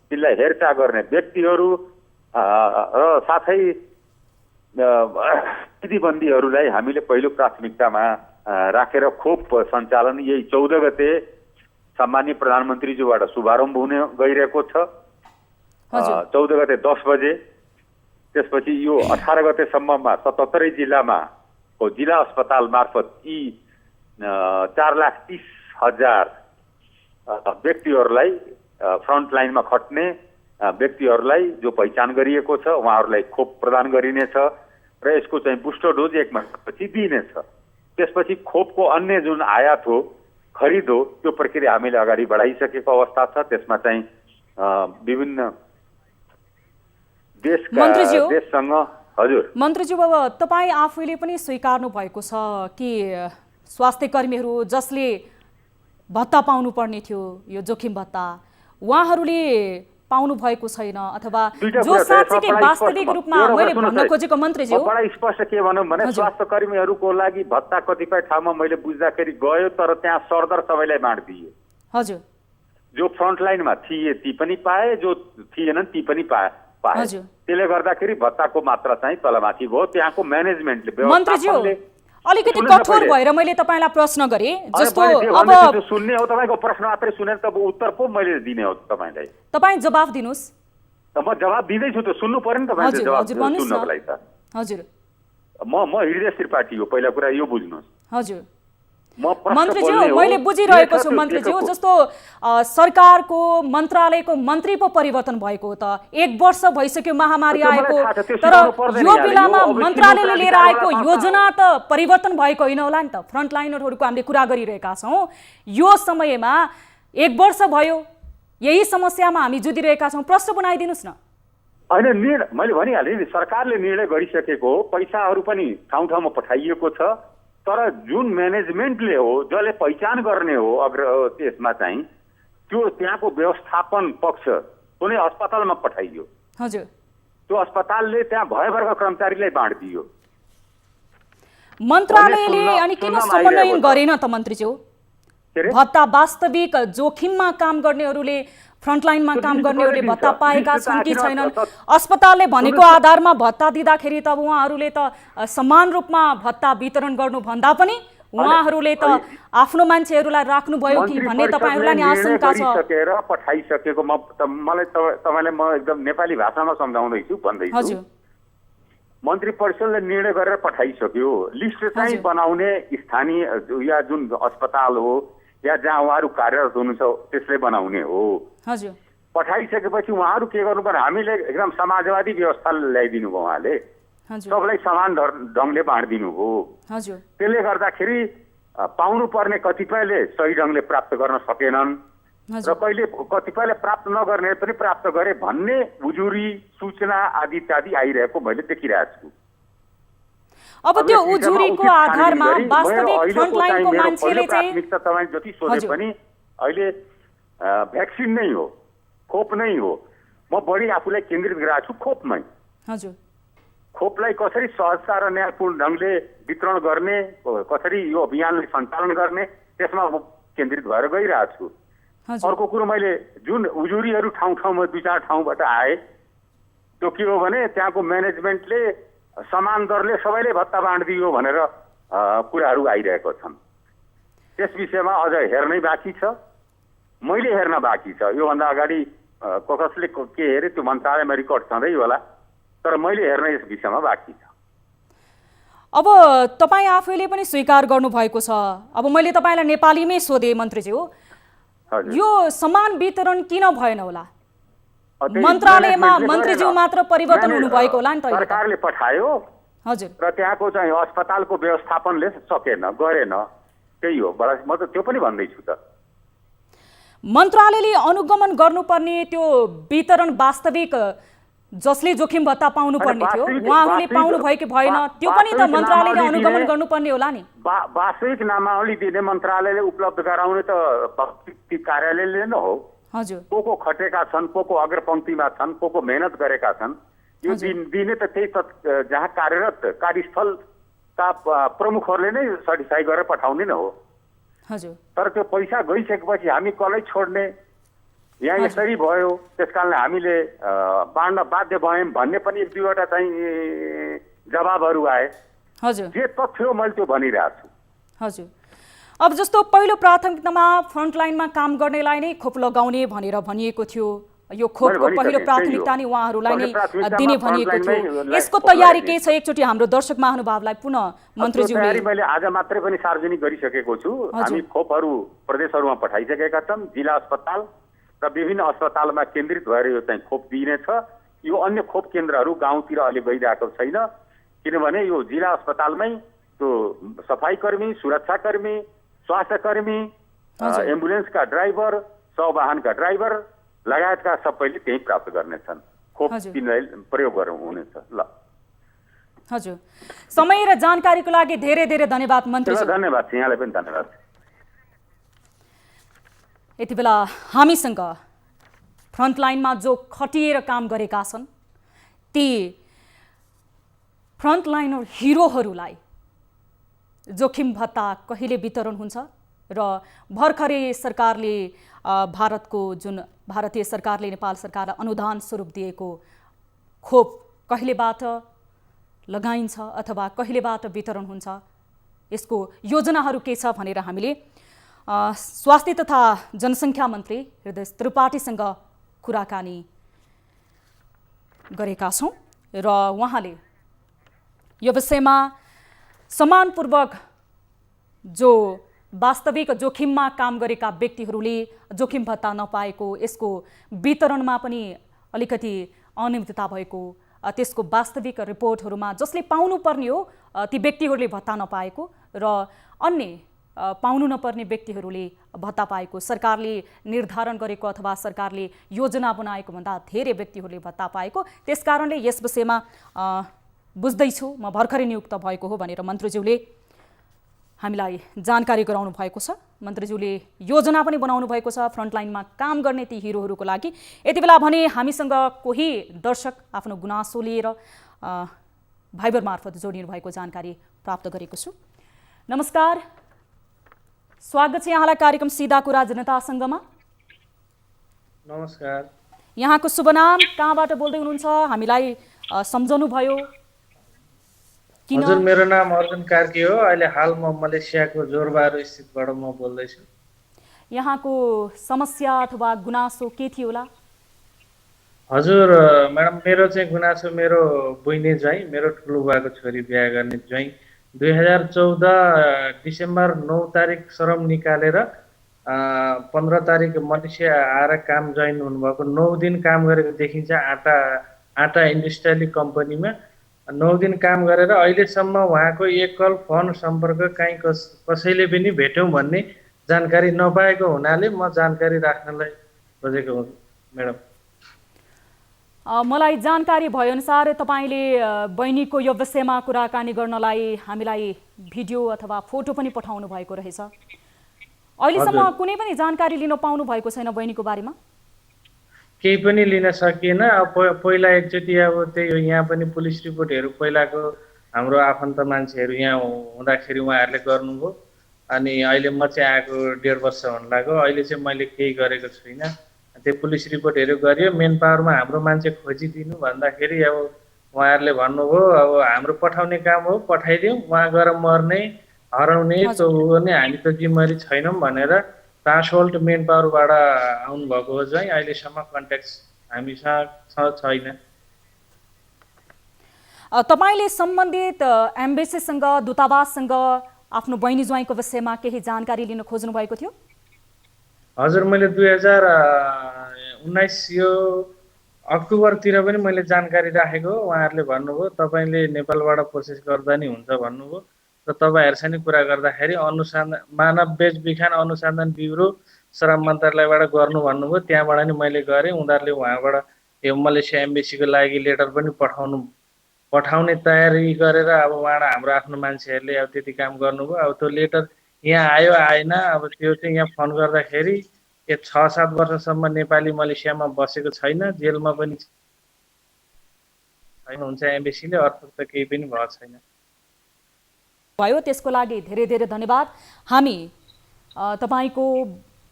तिनलाई हेरचाह गर्ने व्यक्तिहरू र साथै प्रतिबन्धीहरूलाई हामीले पहिलो प्राथमिकतामा राखेर खोप सञ्चालन यही 14 गते सम्माननीय प्रधानमन्त्रीज्यूबाट शुभारम्भ हुने गइरहेको छ। 14 गते 10 बजे। त्यसपछि यो 18 गतेसम्ममा 77 जिल्लामा जिल्ला अस्पताल मार्फत यी 4,30,000 व्यक्तिहरूलाई, फ्रन्टलाइनमा खट्ने व्यक्तिहरूलाई जो पहिचान गरिएको छ उहाँहरूलाई खोप प्रदान गरिनेछ र यसको चाहिँ बुस्टर डोज 1 महिनापछि दिइनेछ। त्यसपछि खोपको अन्य जुन आयात हो, खरिद हो, त्यो प्रक्रिया हामीले अगाडि बढाइसकेको अवस्था छ। त्यसमा चाहिँ विभिन्न देशसँग। हजुर मन्त्रीज्यू, अब तपाईँ आफैले पनि स्वीकार्नु भएको छ कि स्वास्थ्य कर्मीहरू जसले भत्ता पाउनु पर्ने थियो, यो जोखिम भत्ता, उहाँहरूले पाउनु भएको छैन अथवा जो साँच्चै वास्तविक रूपमा मैले भन्न खोजेको मन्त्रीज्यू बडा स्पष्ट के भनौँ भने स्वास्थ्य कर्मीहरूको लागि भत्ता कतिपय ठाउँमा मैले बुझ्दाखेरि गयो, तर त्यहाँ सरदर सबैलाई बाँडिदिए। हजुर, जो फ्रन्टलाइनमा थिए ती पनि पाए, जो थिएनन् ती पनि पाए। त्यसले गर्दाखेरि भत्ताको मात्रा चाहिँ तलमाथि भयो। त्यहाँको म्यानेजमेन्टले, मन्त्रीज्यू अलिकति कठोर भएर मैले तपाईँलाई प्रश्न गरेँ। जस्तो अब सुन्ने हो, तपाईँको प्रश्न मात्रै सुनेर त उत्तर पो मैले दिने हो तपाईँलाई। तपाईँ जवाफ दिनुहोस्। म जवाफ दिँदैछु त, सुन्नु पर्यो नि तपाईँले जवाफ सुन्नको लागि त। हजुर, म हृदय त्रिपाठी हो, पहिला कुरा यो बुझ्नुहोस्। हजुर, मन्त्रीज्यू मैले बुझिरहेको छु मन्त्रीज्यू जस्तो सरकारको मन्त्रालयको मन्त्री पो परिवर्तन भएको त 1 वर्ष भइसक्यो महामारी आएको तर यो बेलामा मन्त्रालयले लिएर आएको योजना त परिवर्तन भएको होइन होला नि त फ्रन्टलाइनरहरूको हामीले कुरा गरिरहेका छौँ यो समयमा 1 वर्ष भयो यही समस्यामा हामी जुधिरहेका छौँ प्रश्न बनाइदिनुस् न होइन मैले भनिहालेँ नि सरकारले निर्णय गरिसकेको हो पैसाहरू पनि ठाउँ ठाउँमा पठाइएको छ तर जुन म्यानेजमेन्टले हो जसले पहिचान गर्ने हो त्यसमा चाहिँ त्यो त्यहाँको व्यवस्थापन पक्ष कुनै अस्पतालमा पठाइयो हजुर त्यो अस्पतालले त्यहाँ भयवर्ग कर्मचारीलाई बाँडिदियो मन्त्रालयले अनि किन समन्वयन गरेन त मन्त्रीज्यू भत्ता वास्तविक जोखिममा काम गर्नेहरूले फ्रन्टलाइनमा काम गर्नेहरूले भत्ता पाएका छन् कि छैनन् अस्पतालले भनेको आधारमा भत्ता दिँदाखेरि त उहाँहरूले त समान रूपमा भत्ता वितरण गर्नु भन्दा पनि उहाँहरूले त आफ्नो मान्छेहरूलाई राख्नुभयो कि भन्ने तपाईहरुलाई नि आशंका छ सकेर पठाइसकेको मलाई तपाईलाई म एकदम नेपाली भाषामा सम्झाउँदै छु भन्दै छु हजुर मन्त्री परिषदले निर्णय गरेर पठाइसक्यो लिस्ट चाहिँ बनाउने स्थानीय या जुन अस्पताल हो या जहाँ उहाँहरू कार्यरत हुनुहुन्छ त्यसले बनाउने हो हजुर पठाइसकेपछि उहाँहरू के गर्नु पर्यो हामीले एकदम समाजवादी व्यवस्था ल्याइदिनु भयो उहाँले सबलाई समान ढङ्गले बाँडिदिनु हो हजुर त्यसले गर्दाखेरि पाउनु पर्ने कतिपयले सही ढङ्गले प्राप्त गर्न सकेनन् र कतिपयले प्राप्त नगर्ने पनि प्राप्त गरे भन्ने उजुरी सूचना आदि इत्यादि आइरहेको मैले देखिरहेको छु अब त्यो उजुरीको आधारमा वास्तविक फ्रन्टलाइनको मान्छेले चाहिँ प्राथमिकता तपाईँ जति सोधे पनि अहिले भ्याक्सिन नै हो खोप नै हो म बढी आफूलाई केन्द्रित गराएको छु खोपमै हजुर खोपलाई कसरी सहजता र न्यायपूर्ण ढङ्गले वितरण गर्ने कसरी यो अभियानलाई सञ्चालन गर्ने त्यसमा म केन्द्रित भएर गइरहेको छु अर्को कुरो मैले जुन उजुरीहरू ठाउँ ठाउँमा 2-4 ठाउँबाट आए त्यो के हो भने त्यहाँको म्यानेजमेन्टले समान दरले सबैले भत्ता बाँडिदियो भनेर कुराहरू आइरहेको छन् त्यस विषयमा अझ हेर्नै बाँकी छ मैले हेर्न बाँकी छ योभन्दा अगाडि कसले के हेरे त्यो मन्त्रालयमा रेकर्ड छँदै होला तर मैले हेर्न यस विषयमा बाँकी छ अब तपाईँ आफैले पनि स्वीकार गर्नुभएको छ अब मैले तपाईँलाई नेपालीमै सोधेँ मन्त्रीज्यू यो समान वितरण किन भएन होला मन्त्रालयमा मन्त्रीज्यू मात्र परिवर्तन हुनुभएको होला नि त सरकारले पठायो हजुर र त्यहाँको चाहिँ अस्पतालको व्यवस्थापनले सकेन गरेन त्यही हो म त त्यो पनि भन्दैछु त मन्त्रालयले अनुगमन गर्नुपर्ने त्यो वितरण वास्तविक जसले जोखिम भत्ता पाउनु पर्ने थियो उहाँहरूले पाउनु भयो कि भएन त्यो पनि त मन्त्रालयले अनुगमन गर्नुपर्ने होला नि वास्तविक नामावली दिने मन्त्रालयले उपलब्ध गराउने त कार्यालयले नै हो हजुर को खटेका छन् को अग्रपङ्क्तिमा छन् को मेहनत गरेका छन् यो दिने त त्यही जहाँ कार्यरत कार्यस्थलका प्रमुखहरूले नै सर्टिफाई गरेर पठाउने नै हो हजुर तर त्यो पैसा गइसकेपछि हामी कसलाई छोड्ने यहाँ यसरी भयो त्यसकारणले हामीले बाँड्न बाध्य भयौँ भन्ने पनि 1-2वटा चाहिँ जवाबहरू आए हजुर जे तथ्य हो मैले त्यो भनिरहेको छु हजुर अब जस्तो पहिलो प्राथमिकतामा फ्रन्टलाइनमा काम गर्नेलाई नै खोप लगाउने भनेर भनिएको थियो यो खोपको पहिलो प्राथमिकता नै उहाँहरूलाई नै दिने भनिएको थियो यसको तयारी के छ एकचोटि हाम्रो दर्शक महानुभावलाई पुनः मन्त्रीज्यूले मैले आज मात्रै पनि सार्वजनिक गरिसकेको छु हामी खोपहरू प्रदेशहरूमा पठाइसकेका छौँ जिल्ला अस्पताल र विभिन्न अस्पतालमा केन्द्रित भएर यो चाहिँ खोप दिइनेछ यो अन्य खोप केन्द्रहरू गाउँतिर अहिले गइरहेको छैन किनभने यो जिल्ला अस्पतालमै त्यो सफाईकर्मी सुरक्षाकर्मी स्वास्थ्यकर्मी एम्बुलेन्सका ड्राइभर सवाहनका ड्राइभर लगायतका सबैले त्यही प्राप्त गर्नेछन् खोप तिनलाई प्रयोग गर्नु हुनेछ ल हजुर समय र जानकारीको लागि धेरै धेरै धन्यवाद मन्त्री धन्यवाद यहाँलाई पनि धन्यवाद यति बेला हामीसँग फ्रन्टलाइनमा जो खटिएर काम गरेका छन् ती फ्रन्टलाइनर हिरोहरूलाई जोखिम भत्ता कहिले वितरण हुन्छ र भर्खरै सरकारले भारतको जुन भारतीय सरकारले नेपाल सरकारलाई अनुदान स्वरूप दिएको खोप कहिलेबाट लगाइन्छ अथवा कहिलेबाट वितरण हुन्छ यसको योजनाहरू के छ भनेर हामीले स्वास्थ्य तथा जनसङ्ख्या मन्त्री हृदय त्रिपाठीसँग कुराकानी गरेका छौँ र उहाँले यो विषयमा सम्मानपूर्वक जो वास्तविक जोखिममा काम गरेका व्यक्तिहरूले जोखिम भत्ता नपाएको, यसको वितरणमा पनि अलिकति अनियमितता भएको, त्यसको वास्तविक रिपोर्टहरूमा जसले पाउनुपर्ने हो ती व्यक्तिहरूले भत्ता नपाएको र अन्य पाउनु नपर्ने व्यक्तिहरूले भत्ता पाएको, सरकारले निर्धारण गरेको अथवा सरकारले योजना बनाएको भन्दा धेरै व्यक्तिहरूले भत्ता पाएको। त्यसकारणले यस विषयमा बुझ्दैछु, म भर्खरै नियुक्त भएको हो भनेर मन्त्रीज्यूले हामीलाई जानकारी गराउनु भएको छ। मन्त्रीज्यूले योजना पनि बनाउनु भएको छ फ्रन्टलाइनमा काम गर्ने ती हिरोहरूको लागि। यति बेला भने हामीसँग कोही दर्शक आफ्नो गुनासो लिएर भाइबर मार्फत जोडिनु भएको जानकारी प्राप्त गरेको छु। नमस्कार, स्वागत छ यहाँलाई कार्यक्रम सीधा कुरा जनतासँगमा। नमस्कार, यहाँको शुभ नाम, कहाँबाट बोल्दै हुनुहुन्छ, हामीलाई सम्झाउनु भयो? हजुर, मेरो नाम अर्जुन कार्की हो। अहिले हाल म मलेसियाको जोरबारो स्थितबाट म बोल्दैछु। यहाँको समस्या अथवा गुनासो के थियो होला? हजुर म्याडम, मेरो चाहिँ गुनासो मेरो बहिनी ज्वाइँ, मेरो ठुलो बुवाको छोरी बिहा गर्ने ज्वाइँ 2014 डिसेम्बर 9 तारिक श्रम निकालेर 15 तारिक मलेसिया आएर काम जोइन हुनुभएको। 9 दिन काम गरेको देखिन्छ आटा इन्डस्ट्रियल कम्पनीमा। 9 दिन काम गरेर अहिलेसम्म उहाँको एक कल फोन सम्पर्क कहीँ कसैले पनि भेट्यौँ भन्ने जानकारी नपाएको हुनाले म जानकारी राख्नलाई खोजेको हुँ म्याडम। मलाई जानकारी भएअनुसार तपाईँले बहिनीको यो विषयमा कुराकानी गर्नलाई हामीलाई भिडियो अथवा फोटो पनि पठाउनु भएको रहेछ। अहिलेसम्म कुनै पनि जानकारी लिन पाउनु भएको छैन बहिनीको बारेमा? केही पनि लिन सकिएन। पहिला एकचोटि अब त्यही यहाँ पनि पुलिस रिपोर्टहरू पहिलाको हाम्रो आफन्त मान्छेहरू यहाँ हुँदाखेरि उहाँहरूले गर्नुभयो। अनि अहिले म चाहिँ आएको 1.5 वर्ष हुन लाग्यो। अहिले चाहिँ मैले केही गरेको छुइनँ। त्यो पुलिस रिपोर्टहरू गरियो, मेन पावरमा हाम्रो मान्छे खोजिदिनु भन्दाखेरि अब उहाँहरूले भन्नुभयो अब हाम्रो पठाउने काम हो, पठाइदिउँ, उहाँ गएर मर्ने हराउने त्यो गर्ने हामी त जिम्मेवारी छैनौँ भनेर ट्रान्सपोर्ट मेन पावरबाट आउनुभएको हो चाहिँ अहिलेसम्म कन्ट्याक्ट हामीसँग छैन। तपाईँले सम्बन्धित एम्बेसीसँग, दूतावाससँग आफ्नो बहिनी ज्वाइँको विषयमा केही जानकारी लिन खोज्नु भएको थियो? हजुर, मैले 2019 यो अक्टोबरतिर पनि मैले जानकारी राखेको। उहाँहरूले भन्नुभयो तपाईँले नेपालबाट प्रोसेस गर्दा नि हुन्छ भन्नुभयो र तपाईँहरूसँग कुरा गर्दाखेरि अनुसन्धान मानव बेचबिखन अनुसन्धान ब्युरो श्रम मन्त्रालयबाट गर्नु भन्नुभयो। त्यहाँबाट नि मैले गरेँ। उनीहरूले उहाँबाट यो मलेसिया एम्बेसीको लागि लेटर पनि पठाउने तयारी गरेर अब उहाँबाट हाम्रो आफ्नो मान्छेहरूले अब त्यति काम गर्नुभयो। अब त्यो लेटर यहाँ आयो आएन, अब त्यो चाहिँ यहाँ फोन गर्दाखेरि यो 6-7 वर्षसम्म नेपाली मलेसियामा बसेको छैन, जेलमा पनि छैन हुन्छ एम्बेसीले, अर्थ त केही पनि भएको छैन भयो। त्यसको लागि धेरै धेरै धन्यवाद। हामी तपाईँको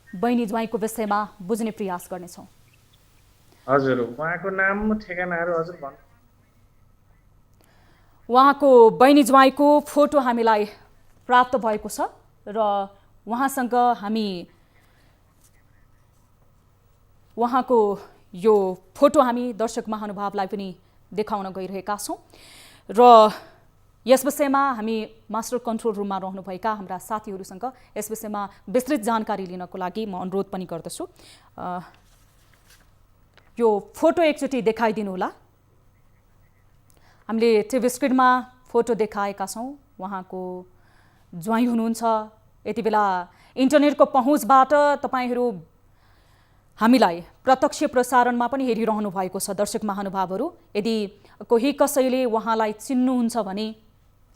बहिनी ज्वाइँको विषयमा बुझ्ने प्रयास गर्नेछौँ। हजुर, उहाँको नाम ठेगानाहरू हजुर भन्नु। उहाँको बहिनी ज्वाइँको फोटो हामीलाई प्राप्त भएको छ र उहाँसँग हामी उहाँको यो फोटो हामी दर्शक महानुभावलाई पनि देखाउन गइरहेका छौँ र यस विषयमा हामी मास्टर कन्ट्रोल रुममा रहनुभएका हाम्रा साथीहरूसँग यस विषयमा विस्तृत जानकारी लिनको लागि म अनुरोध पनि गर्दछु। यो फोटो एकचोटि देखाइदिनु होला। हामीले टिभी स्क्रिनमा फोटो देखाएका छौँ। उहाँको ज्वाइँ हुनुहुन्छ। यति बेला इन्टरनेटको पहुँचबाट तपाईँहरू हामीलाई प्रत्यक्ष प्रसारणमा पनि हेरिरहनु भएको छ दर्शक महानुभावहरू। यदि कोही कसैले उहाँलाई चिन्नुहुन्छ भने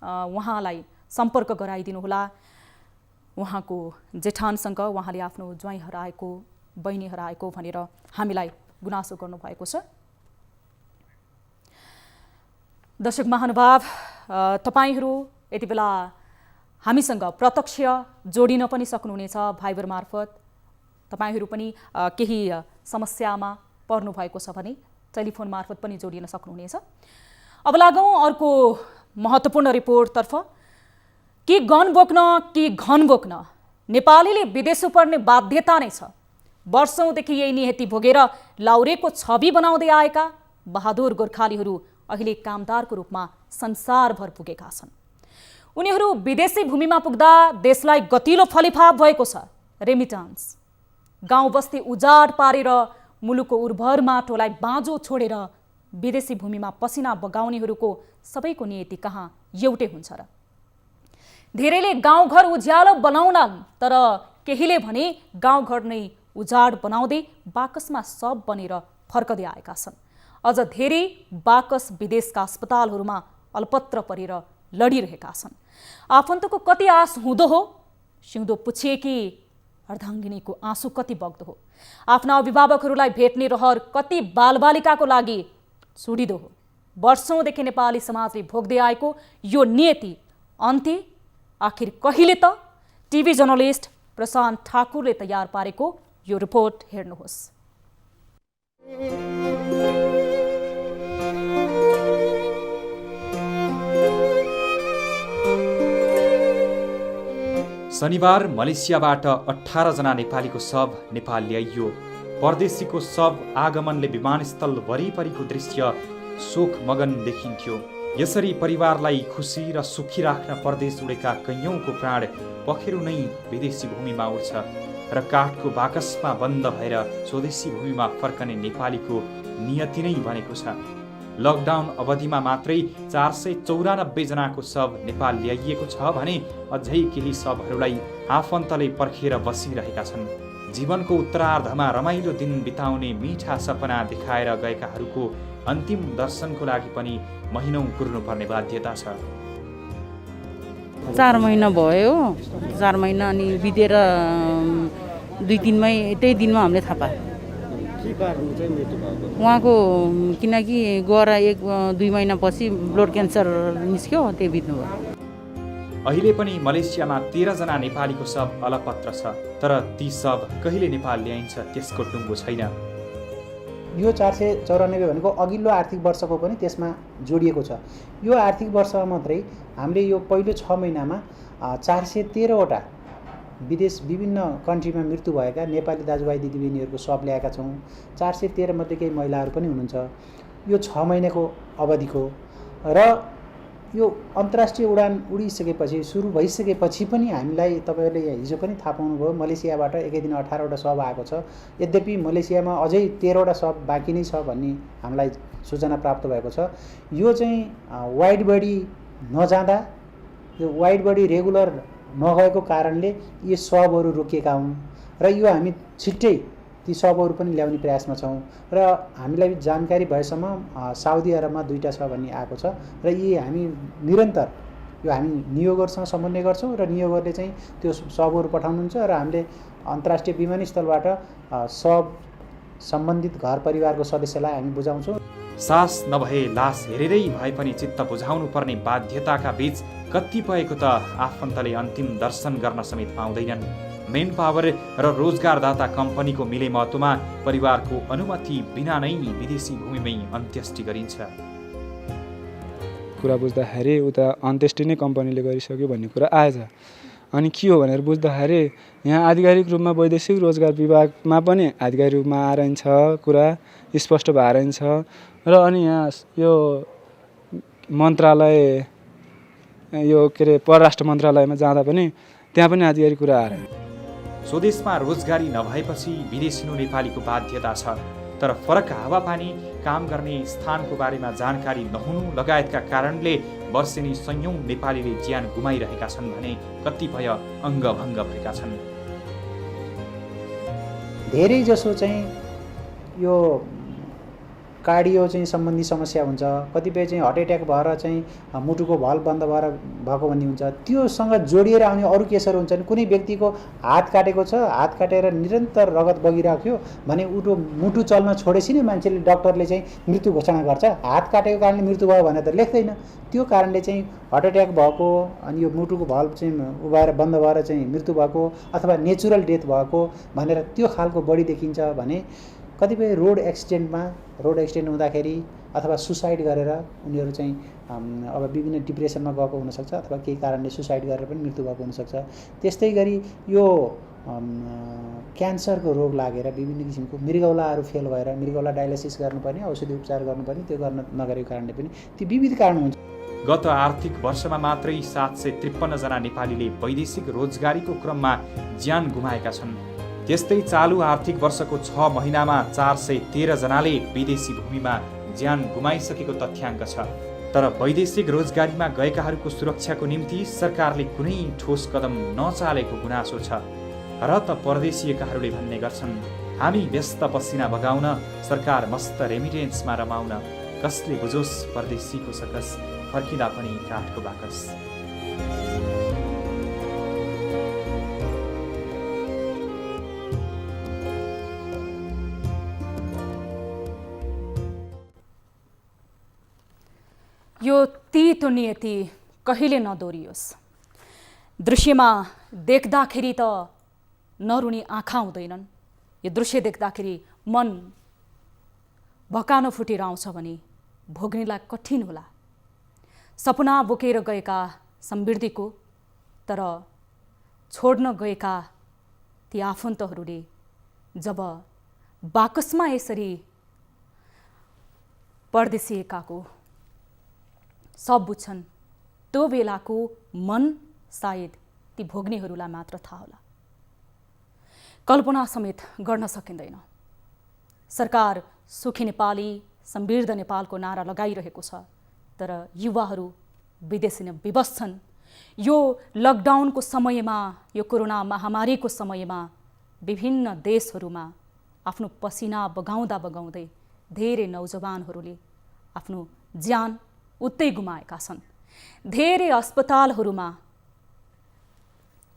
उहाँलाई सम्पर्क गराइदिनु होला। उहाँको जेठानसँग उहाँले आफ्नो ज्वाइँ हराएको, बहिनी हराएको भनेर हामीलाई गुनासो गर्नुभएको छ। दर्शक महानुभाव, तपाईँहरू यति बेला हामीसँग प्रत्यक्ष जोडिन पनि सक्नुहुनेछ भाइबर मार्फत। तपाईँहरू पनि केही समस्यामा पर्नु भएको छ भने टेलिफोन मार्फत पनि जोडिन सक्नुहुनेछ। अब लागौँ अर्को महत्त्वपूर्ण रिपोर्टतर्फ। कि गन बोक्न कि घन बोक्न नेपालीले विदेश पर्ने बाध्यता नै छ। वर्षौंदेखि यही नियति भोगेर लाउरेको छवि बनाउँदै आएका बहादुर गोर्खालीहरू अहिले कामदारको रूपमा संसारभर पुगेका छन्। उनीहरू विदेशी भूमिमा पुग्दा देशलाई गतिलो फलिफाप भएको छ। रेमिटान्स गाउँ बस्ती उजाड पारेर मुलुकको उर्वर माटोलाई बाँझो छोडेर विदेशी भूमिमा पसिना बगाउनेहरूको सबैको नियति कहाँ एउटै हुन्छ र? धेरैले गाउँघर उज्यालो बनाउनन्, तर केहीले भने गाउँघर नै उजाड बनाउँदै बाकसमा सब बनेर फर्कदै आएका छन्। अझ धेरै बाकस विदेशका अस्पतालहरूमा अल्पत्र परेर लडिरहेका छन्। आफन्तको कति आश हुँदो हो? सिउँदो पुछिएकी अर्धाङ्गिनीको आँसु कति बग्दो हो? आफ्ना अभिभावकहरूलाई भेट्ने रहर कति बालबालिकाको लागि सुडिदो हो? वर्षौँदेखि नेपाली समाजले भोग्दै आएको यो नियति अन्त्य आखिर कहिले त? टिभी जर्नलिस्ट प्रशान्त ठाकुरले तयार पारेको यो रिपोर्ट हेर्नुहोस्। शनिबार मलेसियाबाट 18 जना नेपालीको शव नेपाल ल्याइयो। परदेशीको शव आगमनले विमानस्थल वरिपरिको दृश्य शोकमगन देखिन्थ्यो। यसरी परिवारलाई खुसी र सुखी राख्न परदेश उडेका कैयौँको प्राण पखेरु नै विदेशी भूमिमा उड्छ र काठको बाकसमा बन्द भएर स्वदेशी भूमिमा फर्कने नेपालीको नियति नै बनेको छ। लकडाउन अवधिमा मात्रै 494 जनाको शव नेपाल ल्याइएको छ भने अझै केही शवहरूलाई आफन्तले पर्खेर बसिरहेका छन्। जीवनको उत्तरार्धमा रमाइलो दिन बिताउने मिठा सपना देखाएर गएकाहरूको अन्तिम दर्शनको लागि पनि महिनौँ कुर्नुपर्ने बाध्यता छ। 4 महिना भयो। 4 महिना अनि बितेर 2-3मै त्यही दिनमा हामीले थाहा पायौँ। उहाँको किनकि गएर 1-2 महिनापछि ब्लड क्यान्सर निस्क्यो, त्यही बित्नुभयो। अहिले पनि मलेसियामा 13 जना नेपालीको शव अलपत्र छ, तर ती शव कहिले नेपाल ल्याइन्छ त्यसको टुङ्गो छैन। यो 494 भनेको अघिल्लो आर्थिक वर्षको पनि त्यसमा जोडिएको छ। यो आर्थिक वर्षमा मात्रै हामीले यो पहिलो 6 महिनामा 413वटा विभिन्न कन्ट्रीमा मृत्यु भएका नेपाली दाजुभाइ दिदीबहिनीहरूको शव ल्याएका छौँ। 413 मध्ये केही महिलाहरू पनि हुनुहुन्छ। यो 6 महिनाको अवधिको र यो अन्तर्राष्ट्रिय उडान उडिसकेपछि, सुरु भइसकेपछि पनि हामीलाई तपाईँहरूले हिजो पनि थाहा पाउनुभयो, मलेसियाबाट एकै दिन 18वटा शव आएको छ। यद्यपि मलेसियामा अझै 13वटा शव बाँकी नै छ भन्ने हामीलाई सूचना प्राप्त भएको छ। यो चाहिँ वाइड बडी नजाँदा, यो वाइड बडी रेगुलर नगएको कारणले यी शवहरू रोकिएका हुन् र यो हामी छिट्टै ती शवहरू पनि ल्याउने प्रयासमा छौँ र हामीलाई जानकारी भएसम्म साउदी अरबमा 2टा छ भन्ने आएको छ र यी हामी निरन्तर यो हामी नियोगरसँग समन्वय गर्छौँ र नियोगरले चाहिँ त्यो शवहरू पठाउनुहुन्छ र हामीले अन्तर्राष्ट्रिय विमानस्थलबाट शव सम्बन्धित घर परिवारको सदस्यलाई हामी बुझाउँछौँ। सास नभए लास हेरेरै भए पनि चित्त बुझाउनु पर्ने बाध्यताका बीच कतिपयको त आफन्तले अन्तिम दर्शन गर्न समेत पाउँदैनन्। मेन पावर र रोजगारदाता कम्पनीको मिलेमतोमा परिवारको अनुमति बिना नै विदेशी भूमिमै अन्त्येष्टि गरिन्छ। कुरा बुझ्दाखेरि उता अन्त्येष्टि नै कम्पनीले गरिसक्यो भन्ने कुरा आएछ। अनि के हो भनेर बुझ्दाखेरि यहाँ आधिकारिक रूपमा वैदेशिक रोजगार विभागमा पनि आधिकारिक रूपमा आइरहन्छ, कुरा स्पष्ट भइरहन्छ र अनि यहाँ यो मन्त्रालय, यो के अरे परराष्ट्र मन्त्रालयमा जाँदा पनि त्यहाँ पनि आधिकारिक कुरा आएर स्वदेशमा रोजगारी नभएपछि विदेशिनु नेपालीको बाध्यता छ, तर फरक हावापानी, काम गर्ने स्थानको बारेमा जानकारी नहुनु लगायतका कारणले वर्षेनी सयौं नेपालीले ज्यान गुमाइरहेका छन् भने कतिपय अङ्गभङ्ग भएका छन्। धेरै जसो चाहिँ यो कार्डियो चाहिँ सम्बन्धी समस्या हुन्छ, कतिपय चाहिँ हार्ट एट्याक भएर चाहिँ मुटुको भल बन्द भएर भएको भन्ने हुन्छ। त्योसँग जोडिएर आउने अरू केसहरू हुन्छन्। कुनै व्यक्तिको हात काटेको छ, हात काटेर निरन्तर रगत बगिराख्यो भने मुटु चल्न छोडेपछि नै मान्छेले, डक्टरले चाहिँ मृत्यु घोषणा गर्छ। हात काटेको कारणले मृत्यु भयो भनेर त लेख्दैन। त्यो कारणले चाहिँ हार्ट एट्याक भएको अनि यो मुटुको भल्भ चाहिँ उभाएर बन्द भएर चाहिँ मृत्यु भएको अथवा नेचुरल डेथ भएको भनेर त्यो खालको बढी देखिन्छ भने कतिपय रोड एक्सिडेन्ट हुँदाखेरि अथवा सुसाइड गरेर उनीहरू चाहिँ अब विभिन्न डिप्रेसनमा गएको हुनसक्छ अथवा केही कारणले सुसाइड गरेर पनि मृत्यु भएको हुनसक्छ। त्यस्तै गरी यो क्यान्सरको रोग लागेर विभिन्न किसिमको मृगौलाहरू फेल भएर मृगौला डायलिसिस गर्नुपर्ने, औषधि उपचार गर्नुपर्ने, त्यो गर्न नगरेको कारणले पनि ती विविध कारण हुन्छ। गत आर्थिक वर्षमा मात्रै 753 जना नेपालीले वैदेशिक रोजगारीको क्रममा ज्यान गुमाएका छन्। त्यस्तै चालु आर्थिक वर्षको 6 महिनामा 413 जनाले विदेशी भूमिमा ज्यान गुमाइसकेको तथ्याङ्क छ। तर वैदेशिक रोजगारीमा गएकाहरूको सुरक्षाको निम्ति सरकारले कुनै ठोस कदम नचालेको गुनासो छ। र त परदेशीयकाहरूले भन्ने गर्छन्, हामी व्यस्त पसिना बगाउन, सरकार मस्त रेमिटेन्समा रमाउन, कसले बुझोस् परदेशीको सकस, फर्किँदा पनि काठको बाकस। यो तीतो नियति कहिले नदोरियोस्। दृश्यमा देख्दाखेरि त नरुनी आँखा हुँदैनन्। यो दृश्य देख्दाखेरि मन भकानो फुटेर आउँछ भने भोग्नेलाई कठिन होला। सपना बोकेर गएका समृद्धिको तर छोड्न गएका ती आफन्तहरूले जब बाकसमा यसरी परदेशिएकाको सब बुझ्छन्, त्यो बेलाको मन सायद ती भोग्नेहरूलाई मात्र थाहा होला। कल्पना समेत गर्न सकिँदैन। सरकार सुखी नेपाली, समृद्ध नेपालको नारा लगाइरहेको छ, तर युवाहरू विदेशी नै विवश छन्। यो लकडाउनको समयमा, यो कोरोना महामारीको समयमा विभिन्न देशहरूमा आफ्नो पसिना बगाउँदा बगाउँदै धेरै नौजवानहरूले आफ्नो ज्यान उतै गुमाएका छन्। धेरै अस्पतालहरूमा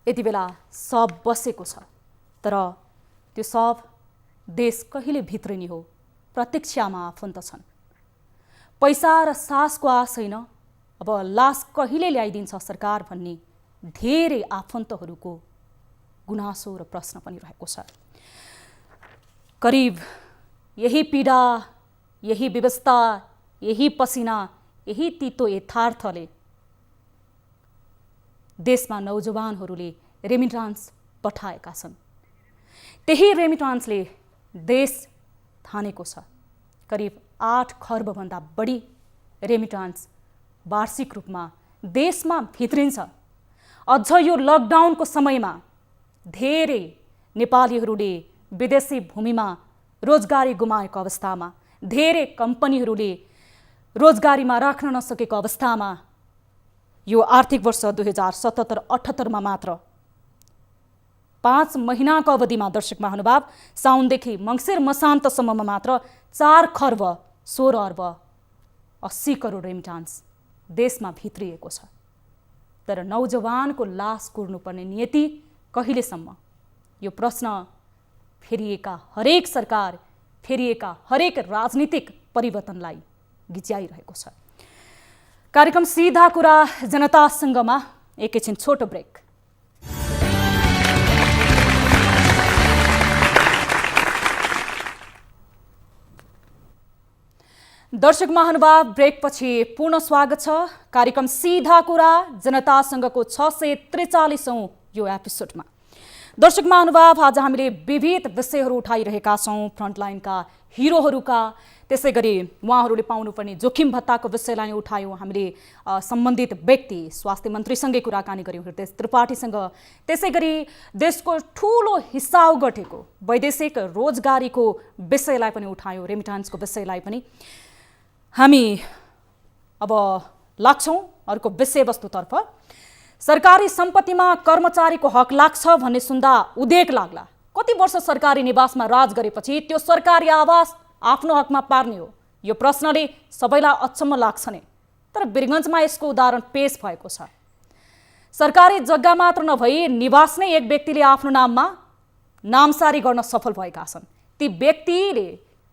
यति बेला सब बसेको छ, तर त्यो सब देश कहिले भित्रिने हो, प्रतीक्षामा आफन्त छन्। पैसा र सासको आश होइन, अब लास कहिले ल्याइदिन्छ सरकार भन्ने धेरै आफन्तहरूको गुनासो र प्रश्न पनि रहेको छ। करिब यही पीडा, यही व्यवस्था, यही पसिना, यही तीतो यथार्थले देशमा नौजवानहरूले रेमिटान्स पठाएका छन्। त्यही रेमिटान्सले देश थानेको छ। करिब 8 खर्बभन्दा बढी रेमिटान्स वार्षिक रूपमा देशमा भित्रिन्छ। अझ यो लकडाउनको समयमा धेरै नेपालीहरूले विदेशी भूमिमा रोजगारी गुमाएको अवस्थामा, धेरै कम्पनीहरूले रोजगारीमा राख्न नसकेको अवस्थामा यो आर्थिक वर्ष 2077-78 मात्र 5 महिनाको अवधिमा दर्शक महानुभाव, साउनदेखि मङ्सिर मसान्तसम्ममा मात्र 4 खर्ब 16 अर्ब 80 करोड रेमिटान्स देशमा भित्रिएको छ। तर नौजवानको लास कुर्नुपर्ने नियति कहिलेसम्म? यो प्रश्न फेरिएका हरेक सरकार, फेरिएका हरेक राजनीतिक परिवर्तनलाई गिच्याइरहेको छ। कार्यक्रम सीधा कुरा जनतासँगमा एकैछिन छोटो ब्रेक। दर्शक महानुभाव, ब्रेकपछि पूर्ण स्वागत छ। कार्यक्रम सीधा कुरा जनतासँगको 643औं यो एपिसोडमा। दर्शक महानुभाव, आज हामीले विविध विषयहरू उठाइरहेका छौँ। फ्रन्टलाइनका हिरोहरूका, त्यसै गरी उहाँहरूले पाउनुपर्ने जोखिम भत्ताको विषयलाई उठायौँ। हामीले सम्बन्धित व्यक्ति स्वास्थ्य मन्त्रीसँगै कुराकानी गऱ्यौँ, हृदय त्रिपाठीसँग। त्यसै गरी देशको ठुलो हिस्सा ओगटेको वैदेशिक रोजगारीको विषयलाई पनि उठायौँ, रेमिटान्सको विषयलाई पनि। हामी अब लाग्छौँ अर्को विषयवस्तुतर्फ। सरकारी सम्पत्तिमा कर्मचारीको हक लाग्छ भन्ने सुन्दा उदेक लाग्ला। कति वर्ष सरकारी निवासमा राज गरेपछि त्यो सरकारी आवास आफ्नो हकमा पार्ने हो? यो प्रश्नले सबैलाई अचम्म लाग्छ नै। तर वीरगञ्जमा यसको उदाहरण पेश भएको छ। सरकारी जग्गा मात्र नभई निवास नै एक व्यक्तिले आफ्नो नाममा नामसारी गर्न सफल भएका छन्। ती व्यक्तिले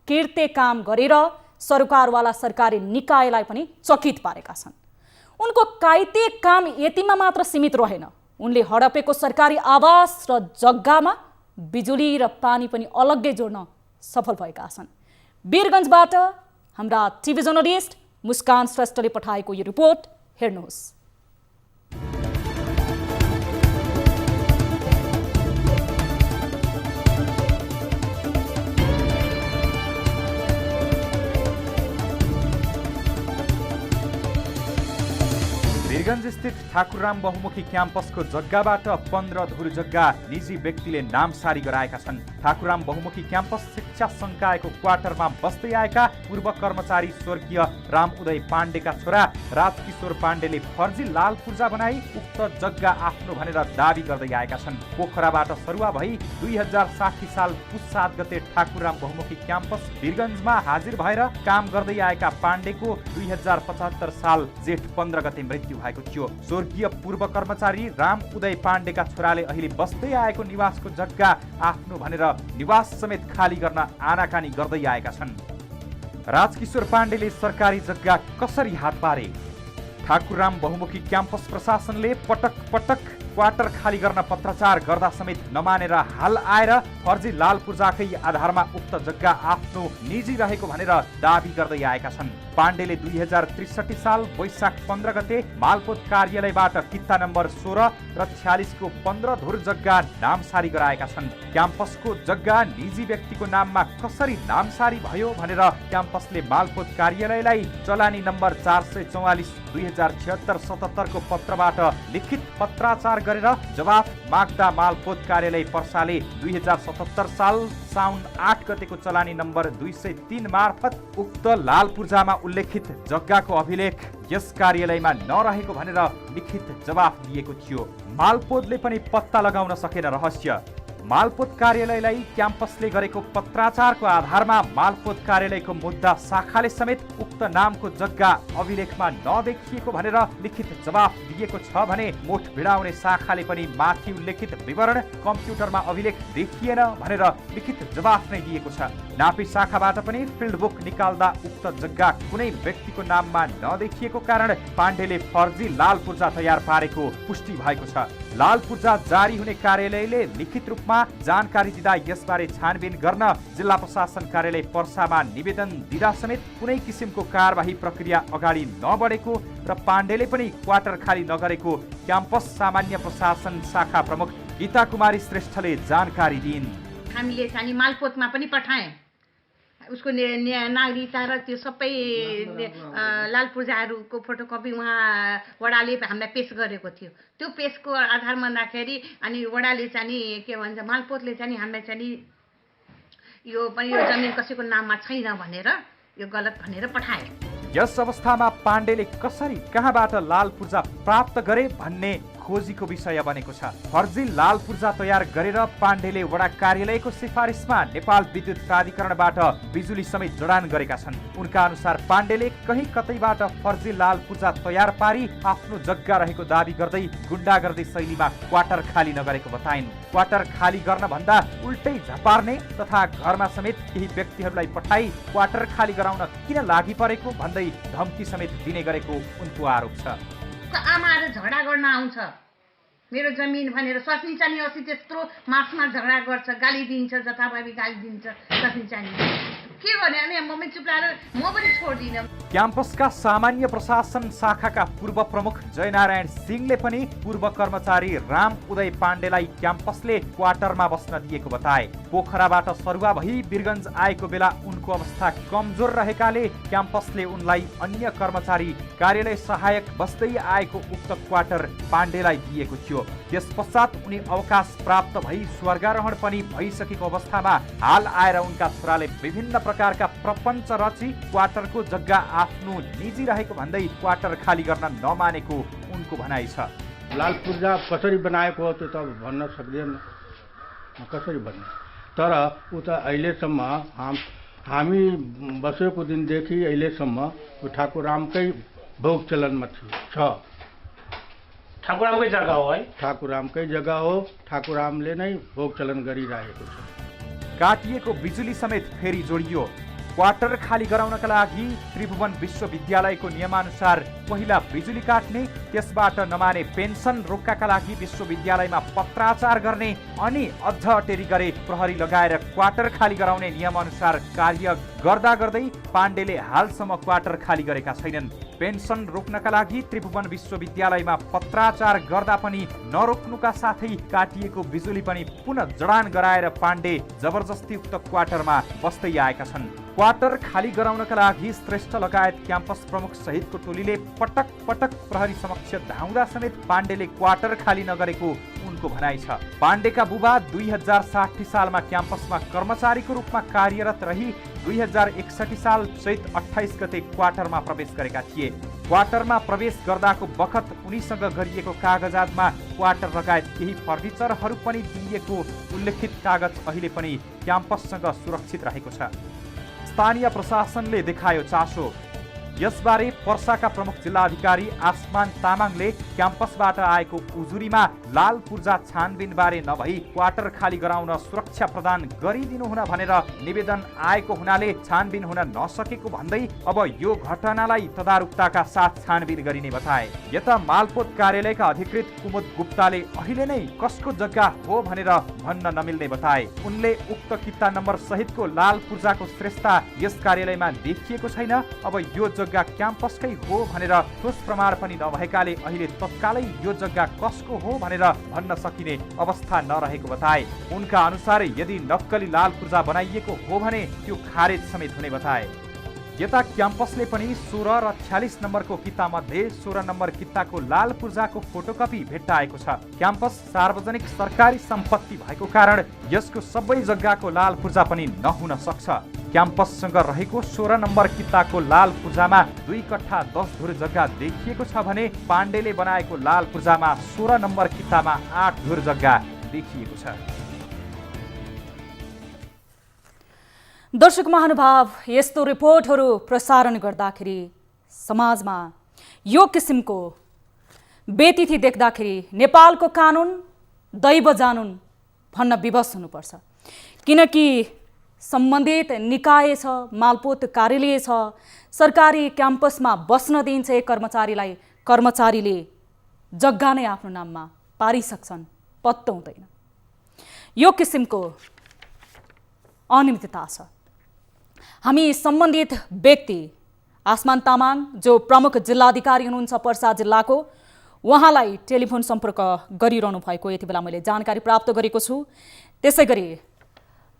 कृत्य काम गरेर सरकारवाला सरकारी निकायलाई पनि चकित पारेका छन्। उनको कायदे काम यतिमा मात्र सीमित रहेन, उनले हडपेको सरकारी आवास र जग्गामा बिजुली र पानी पनि अलग्गै जोड्न सफल भएका छन्। वीरगञ्जबाट हाम्रा टिभी जर्नलिस्ट मुस्कान श्रेष्ठले पठाएको यो रिपोर्ट हेर्नुहोस्। वीरगञ्ज स्थित ठाकुरराम बहुमुखी क्याम्पसको जग्गाबाट 15 धुर जग्गा निजी व्यक्तिले नामसारी गराएका छन्। ठाकुरराम बहुमुखी क्याम्पस शिक्षा संकायको क्वार्टरमा बस्दै आएका पूर्व कर्मचारी स्वर्गीय राम उदय पाण्डेका छोरा राजकिशोर पाण्डेले फर्जी लाल पूर्जा बनाई उक्त जग्गा आफ्नो भनेर दाबी गर्दै आएका छन्। पोखराबाट सरुवा भई 2060 साल पुस 7 गते ठाकुरराम बहुमुखी क्याम्पस वीरगञ्जमा हाजिर भएर काम गर्दै आएका पाण्डेको 2075 साल जेठ 15 गते मृत्यु भएको थियो। स्वर्गीय पूर्व कर्मचारी राम उदय पाण्डेका छोराले अहिले बस्दै आएको निवासको जग्गा आफ्नो भनेर निवास समेत खाली गर्न आनाकानी गर्दै आएका छन्। राजकिशोर पाण्डेले सरकारी जग्गा कसरी हात पारे? ठाकुरराम बहुमुखी क्याम्पस प्रशासनले पटक पटक क्वार्टर खाली गर्न पत्राचार गर्दा समेत नमानेर हाल आएर फर्जी लाल पूर्जाकै आधारमा उक्त जग्गा आफ्नो निजी रहेको भनेर दाबी गर्दै आएका छन्। पाण्डेले 2063 साल वैशाख 15 गते मालपोत कार्यालयबाट किता नम्बर 16 र 46 को 15 धुर जग्गा नामसारी गराएका छन्। क्याम्पसको जग्गा निजी व्यक्तिको नाममा कसरी नामसारी भयो भनेर क्याम्पसले मालपोत कार्यालयलाई चलानी नम्बर 444 2076-77 को पत्रबाट लिखित पत्राचार गरेर जवाफ माग्दा मालपोत कार्यालय पर्साले 2077 साल साउन 8 गतेको चलानी नम्बर 203 मार्फत उक्त लाल पूर्जामा उल्लेखित जग्गाको अभिलेख यस कार्यालयमा नरहेको भनेर लिखित जवाफ दिएको थियो। मालपोतले पनि पत्ता लगाउन सकेन रहस्य। मालपोत कार्यालयलाई क्याम्पसले गरेको पत्राचारको आधारमा मालपोत कार्यालयको मुद्दा शाखाले समेत उक्त नामको जग्गा अभिलेखमा नदेखिएको भनेर लिखित जवाफ दिएको छ भने मोठ भिडाउने शाखाले पनि माथि उल्लेखित विवरण कम्प्युटरमा अभिलेख देखिएन भनेर लिखित जवाफ नै दिएको छ। नापी शाखाबाट पनि फिल्ड बुक निकाल्दा उक्त जग्गा कुनै व्यक्तिको नाममा नदेखिएको कारण पाण्डेले फर्जी लाल पूर्जा तयार पारेको पुष्टि भएको छ। लाल पूर्जा जारी हुने कार्यालयले लिखित रूपमा जानकारी दिँदा यसबारे छानबिन गर्न जिल्ला प्रशासन कार्यालय पर्सामा निवेदन दिँदा समेत कुनै किसिमको कारबाही प्रक्रिया अगाडि नबढेको र पाण्डेले पनि क्वार्टर खाली नगरेको क्याम्पस सामान्य प्रशासन शाखा प्रमुख गीता कुमारी श्रेष्ठले जानकारी दिइन्। हामीले चाहिँ मालपोतमा पनि पठाए उसको नागरिकता र त्यो सबै लाल पूर्जाहरूको फोटोकपी उहाँ वडाले हामीलाई पेश गरेको थियो। त्यो पेशको आधारमा राखेर अनि वडाले चाहिँ के भन्छ मालपोतले चाहिँ हामीलाई चाहिँ यो पनि यो जमिन कसैको नाममा छैन भनेर यो गलत भनेर पठाए। यस अवस्थामा पाण्डेले कसरी कहाँबाट लाल पूर्जा प्राप्त गरे भन्ने खोजीको विषय बनेको छ। फर्जी लाल पूर्जा तयार गरेर पाण्डेले वडा कार्यालयको सिफारिसमा नेपाल विद्युत प्राधिकरणबाट बिजुली समेत जडान गरेका छन्। उनका अनुसार पाण्डेले कहीँ कतैबाट फर्जी लाल पूर्जा तयार पारी आफ्नो जग्गा रहेको दाबी गर्दै गुण्डागर्दी शैलीमा क्वार्टर खाली नगरेको बताइन्। क्वार्टर खाली गर्न भन्दा उल्टै झपार्ने तथा घरमा समेत केही व्यक्तिहरूलाई पठाई क्वार्टर खाली गराउन किन लागि परेको भन्दै धम्की समेत दिने गरेको उनको आरोप छ। आमाहरू झगडा गर्न आउँछ मेरो जमिन भनेर स्वास्नी चानी अस्ति त्यत्रो मासमा झगडा गर्छ, गाली दिन्छ, जताभावी गाली दिन्छ स्वास्नी चानी के गर्ने अनि म पनि चुप लागेर म पनि छोड्दिनँ। क्याम्पसका सामान्य प्रशासन शाखाका पूर्व प्रमुख जयनारायण सिंहले पनि पूर्व कर्मचारी राम उदय पाण्डेलाई क्याम्पसले क्वार्टरमा बस्न दिएको बताए। पोखराबाट सरुवा भई वीरगञ्ज आएको बेला उनको अवस्था कमजोर रहेकाले क्याम्पसले उनलाई अन्य कर्मचारी कार्यालय सहायक बस्दै आएको उक्त क्वार्टर पाण्डेलाई दिएको थियो। त्यस पश्चात उनी अवकाश प्राप्त भई स्वर्गारोहण पनि भइसकेको अवस्थामा हाल आएर उनका छोराले विभिन्न प्रकारका प्रपञ्च रची क्वार्टरको जग्गा आफ्नो निजी रहेको भन्दै क्वार्टर खाली गर्न नमानेको उनको भनाइ छ। लाल पूर्जा कसरी बनाएको हो त्यो त भन्न सक्दैन, कसरी भन्ने, तर उता अहिलेसम्म हामी बसेको दिनदेखि अहिलेसम्म ठाकुररामकै भोग चलनमा छ। ठाकुररामकै जग्गा हो है, ठाकुररामकै जग्गा हो, ठाकुररामले नै भोग चलन गरिरहेको छ। काटिएको बिजुली समेत फेरि जोडियो। क्वार्टर खाली गराउनका लागि त्रिभुवन विश्वविद्यालयको नियमानुसार पहिला बिजुली काट्ने, त्यसबाट नमाने पेन्सन रोक्काका लागि विश्वविद्यालयमा पत्राचार गर्ने अनि अझ अटेरी गरे प्रहरी लगाएर क्वार्टर खाली गराउने नियमअनुसार कार्य गर्दा गर्दै पाण्डेले हालसम्म क्वार्टर खाली गरेका छैनन्। पेन्सन रोक्नका लागि त्रिभुवन विश्वविद्यालयमा पत्राचार गर्दा पनि नरोक्नुका साथै काटिएको बिजुली पनि पुनः जडान गराएर पाण्डे जबरजस्ती उक्त क्वार्टरमा बस्दै आएका छन्। क्वार्टर खाली गराउनका लागि श्रेष्ठ लगायत क्याम्पस प्रमुख सहितको टोलीले पटक पटक प्रहरी समक्ष धाउँदा समेत पाण्डेले क्वार्टर खाली नगरेको उनको भनाइ छ। पाण्डेका बुबा 2060 सालमा क्याम्पसमा कर्मचारीको रूपमा कार्यरत रही 2061 साल चैत 28 गते क्वार्टरमा प्रवेश गरेका थिए। क्वार्टरमा प्रवेश गर्दाको बखत उनीसँग गरिएको कागजातमा क्वार्टर लगायत केही फर्निचरहरू पनि दिइएको उल्लेखित कागज अहिले पनि क्याम्पससँग सुरक्षित रहेको छ। स्थानीय प्रशासनले देखायो चासो। यसबारे पर्साका प्रमुख जिल्लाधिकारी आसमान तामाङले क्याम्पसबाट आएको उजुरीमा लाल पूर्जा छानबिनबारे नभई क्वार्टर खाली गराउन सुरक्षा प्रदान गरिदिनुहुन भनेर निवेदन आएको हुनाले छानबिन हुन नसकेको भन्दै अब यो घटनालाई तदारुकताका साथ छानबिन गरिने बताए। यता मालपोत कार्यालयका अधिकृत कुमुद गुप्ताले अहिले नै कसको जग्गा हो भनेर भन्न नमिल्ने बताए। उनले उक्त किता नम्बर सहितको लाल पूर्जाको श्रेष्ठता यस कार्यालयमा देखिएको छैन। अब यो जग्गा क्याम्पसकै हो भनेर ठोस प्रमाण पनि नभएकाले अहिले तत्कालै यो जग्गा कसको हो भनेर भन्न सकिने अवस्था नरहेको बताए। उनका अनुसार यदि नक्कली लाल पूर्जा बनाइएको हो भने त्यो खारेज समेत हुने बताए। यता क्याम्पसले पनि 16 र 46 नम्बरको किता मध्ये 16 नम्बर किताको लाल पूर्जाको फोटोकपी भेट्टाएको छ। क्याम्पस सार्वजनिक सरकारी सम्पत्ति भएको कारण यसको सबै जग्गाको लाल पूर्जा पनि नहुन सक्छ। क्याम्पससँग रहेको 16 नम्बर किताको लाल पूर्जामा 2 कट्ठा 10 धुर जग्गा देखिएको छ भने पाण्डेले बनाएको लाल पूर्जामा 16 नम्बर कितामा 8 धुर जग्गा देखिएको छ। दर्शक महानुभाव, यस्तो रिपोर्टहरू प्रसारण गर्दाखेरि समाजमा यो किसिमको बेतिथि देख्दाखेरि नेपालको कानुन दैव जानुन भन्न विवश हुनुपर्छ। किनकि सम्बन्धित निकाय छ, मालपोत कार्यालय छ, सरकारी क्याम्पसमा बस्न दिइन्छ एक कर्मचारीलाई, कर्मचारीले जग्गा नै आफ्नो नाममा पारिसक्छन्, पत्तो हुँदैन। यो किसिमको अनियमितता छ। हामी सम्बन्धित व्यक्ति आसमान तामाङ जो प्रमुख जिल्लाधिकारी हुनुहुन्छ पर्सा जिल्लाको, उहाँलाई टेलिफोन सम्पर्क गरिरहनु भएको यति बेला मैले जानकारी प्राप्त गरेको छु। त्यसै गरी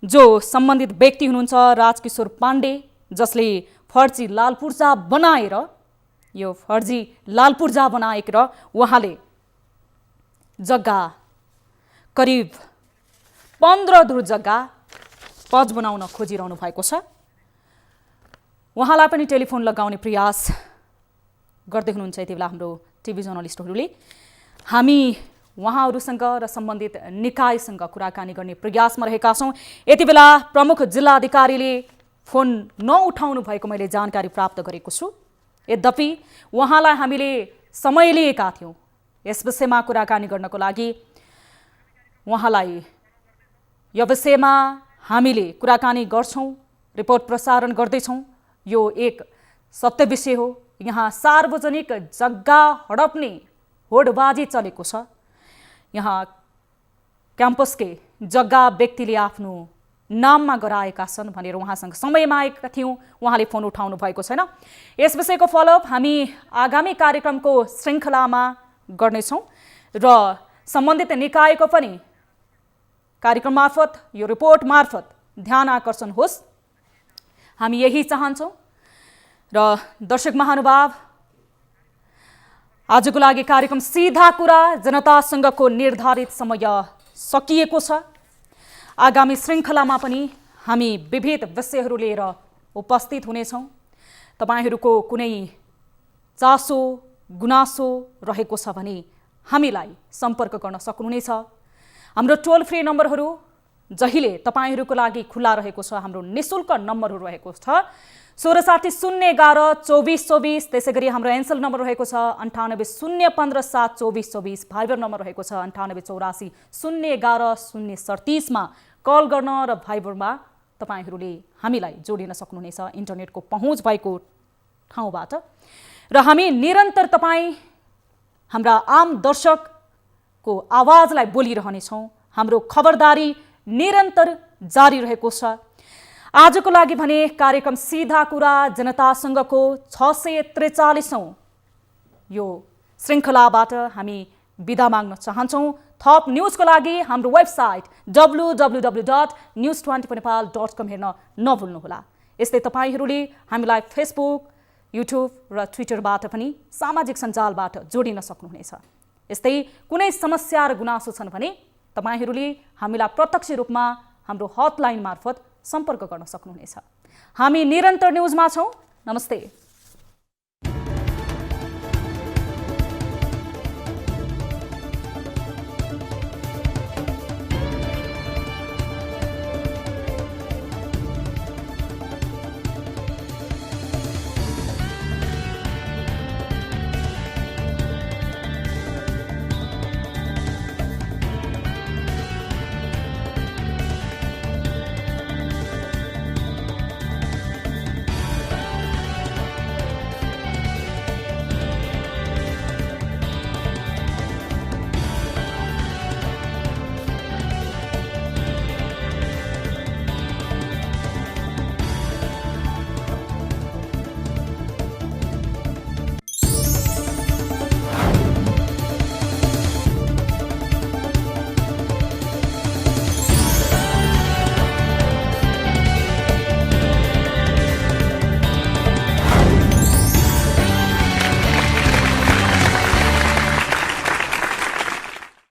जो सम्बन्धित व्यक्ति हुनुहुन्छ राजकिशोर पाण्डे, जसले फर्जी लाल पूर्जा बनाएर उहाँले जग्गा करिब 15 धुर जग्गा पज बनाउन खोजिरहनु भएको छ। उहाँलाई पनि टेलिफोन लगाउने प्रयास गर्दै हुनुहुन्छ यति बेला हाम्रो टिभी जर्नलिस्टहरूले। हामी उहाँहरूसँग र सम्बन्धित निकायसँग कुराकानी गर्ने प्रयासमा रहेका छौँ। यति बेला प्रमुख जिल्लाधिकारीले फोन नउठाउनु भएको मैले जानकारी प्राप्त गरेको छु। यद्यपि उहाँलाई हामीले समय लिएका थियौँ यस विषयमा कुराकानी गर्नको लागि। उहाँलाई यो विषयमा हामीले कुराकानी गर्छौँ, रिपोर्ट प्रसारण गर्दैछौँ। यो एक सत्य विषय हो। यहाँ सार्वजनिक जग्गा हडप्ने होडबाजी चलेको छ। यहाँ क्याम्पसकै जग्गा व्यक्तिले आफ्नो नाममा गराएका छन् भनेर उहाँसँग समयमा आएका थियौँ, उहाँले फोन उठाउनु भएको छैन। यस विषयको फलोअप हामी आगामी कार्यक्रमको श्रृङ्खलामा गर्नेछौँ र सम्बन्धित निकायको पनि कार्यक्रम मार्फत, यो रिपोर्ट मार्फत ध्यान आकर्षण होस्, हामी यही चाहन्छौँ। र दर्शक महानुभाव, आजको लागि कार्यक्रम सीधा कुरा जनतासँगको निर्धारित समय सकिएको छ। आगामी श्रृङ्खलामा पनि हामी विविध विषयहरू लिएर उपस्थित हुनेछौँ। तपाईहरूको कुनै चासो गुनासो रहेको छ भने हामीलाई सम्पर्क गर्न सक्नुहुनेछ। हाम्रो टोल फ्री नम्बरहरू जहिले तपाईहरूको लागि खुला रहेको छ। हाम्रो निःशुल्क नम्बरहरू रहेको छ 1660112424। त्यसै गरी हाम्रो एनसेल नम्बर रहेको छ 9801572424। भाइबर नम्बर रहेको छ 9884011037 मा कल गर्न र भाइबरमा तपाईहरूले हामीलाई जोडिन सक्नुहुनेछ इन्टरनेटको पहुँच भएको ठाउँबाट। र हामी निरन्तर हाम्रा आम दर्शकको आवाजलाई बोलिरहनेछौँ। हाम्रो खबरदारी निरन्तर जारी रहेको छ। आजको लागि भने कार्यक्रम सीधा कुरा जनतासँगको 643औं यो श्रृङ्खलाबाट हामी बिदा माग्न चाहन्छौँ। थप न्युजको लागि हाम्रो वेबसाइट www.news20nepal.com हेर्न नभुल्नुहोला। यस्तै तपाईहरूले हामीलाई फेसबुक, युट्युब र ट्विटरबाट पनि सामाजिक सञ्जालबाट जोडिन सक्नुहुनेछ। यस्तै कुनै समस्या र गुनासो छन् भने तपाईहरूले हामीलाई प्रत्यक्ष रूपमा हाम्रो हटलाइन मार्फत सम्पर्क गर्न सक्नुहुनेछ। हामी निरन्तर न्युजमा छौँ। नमस्ते।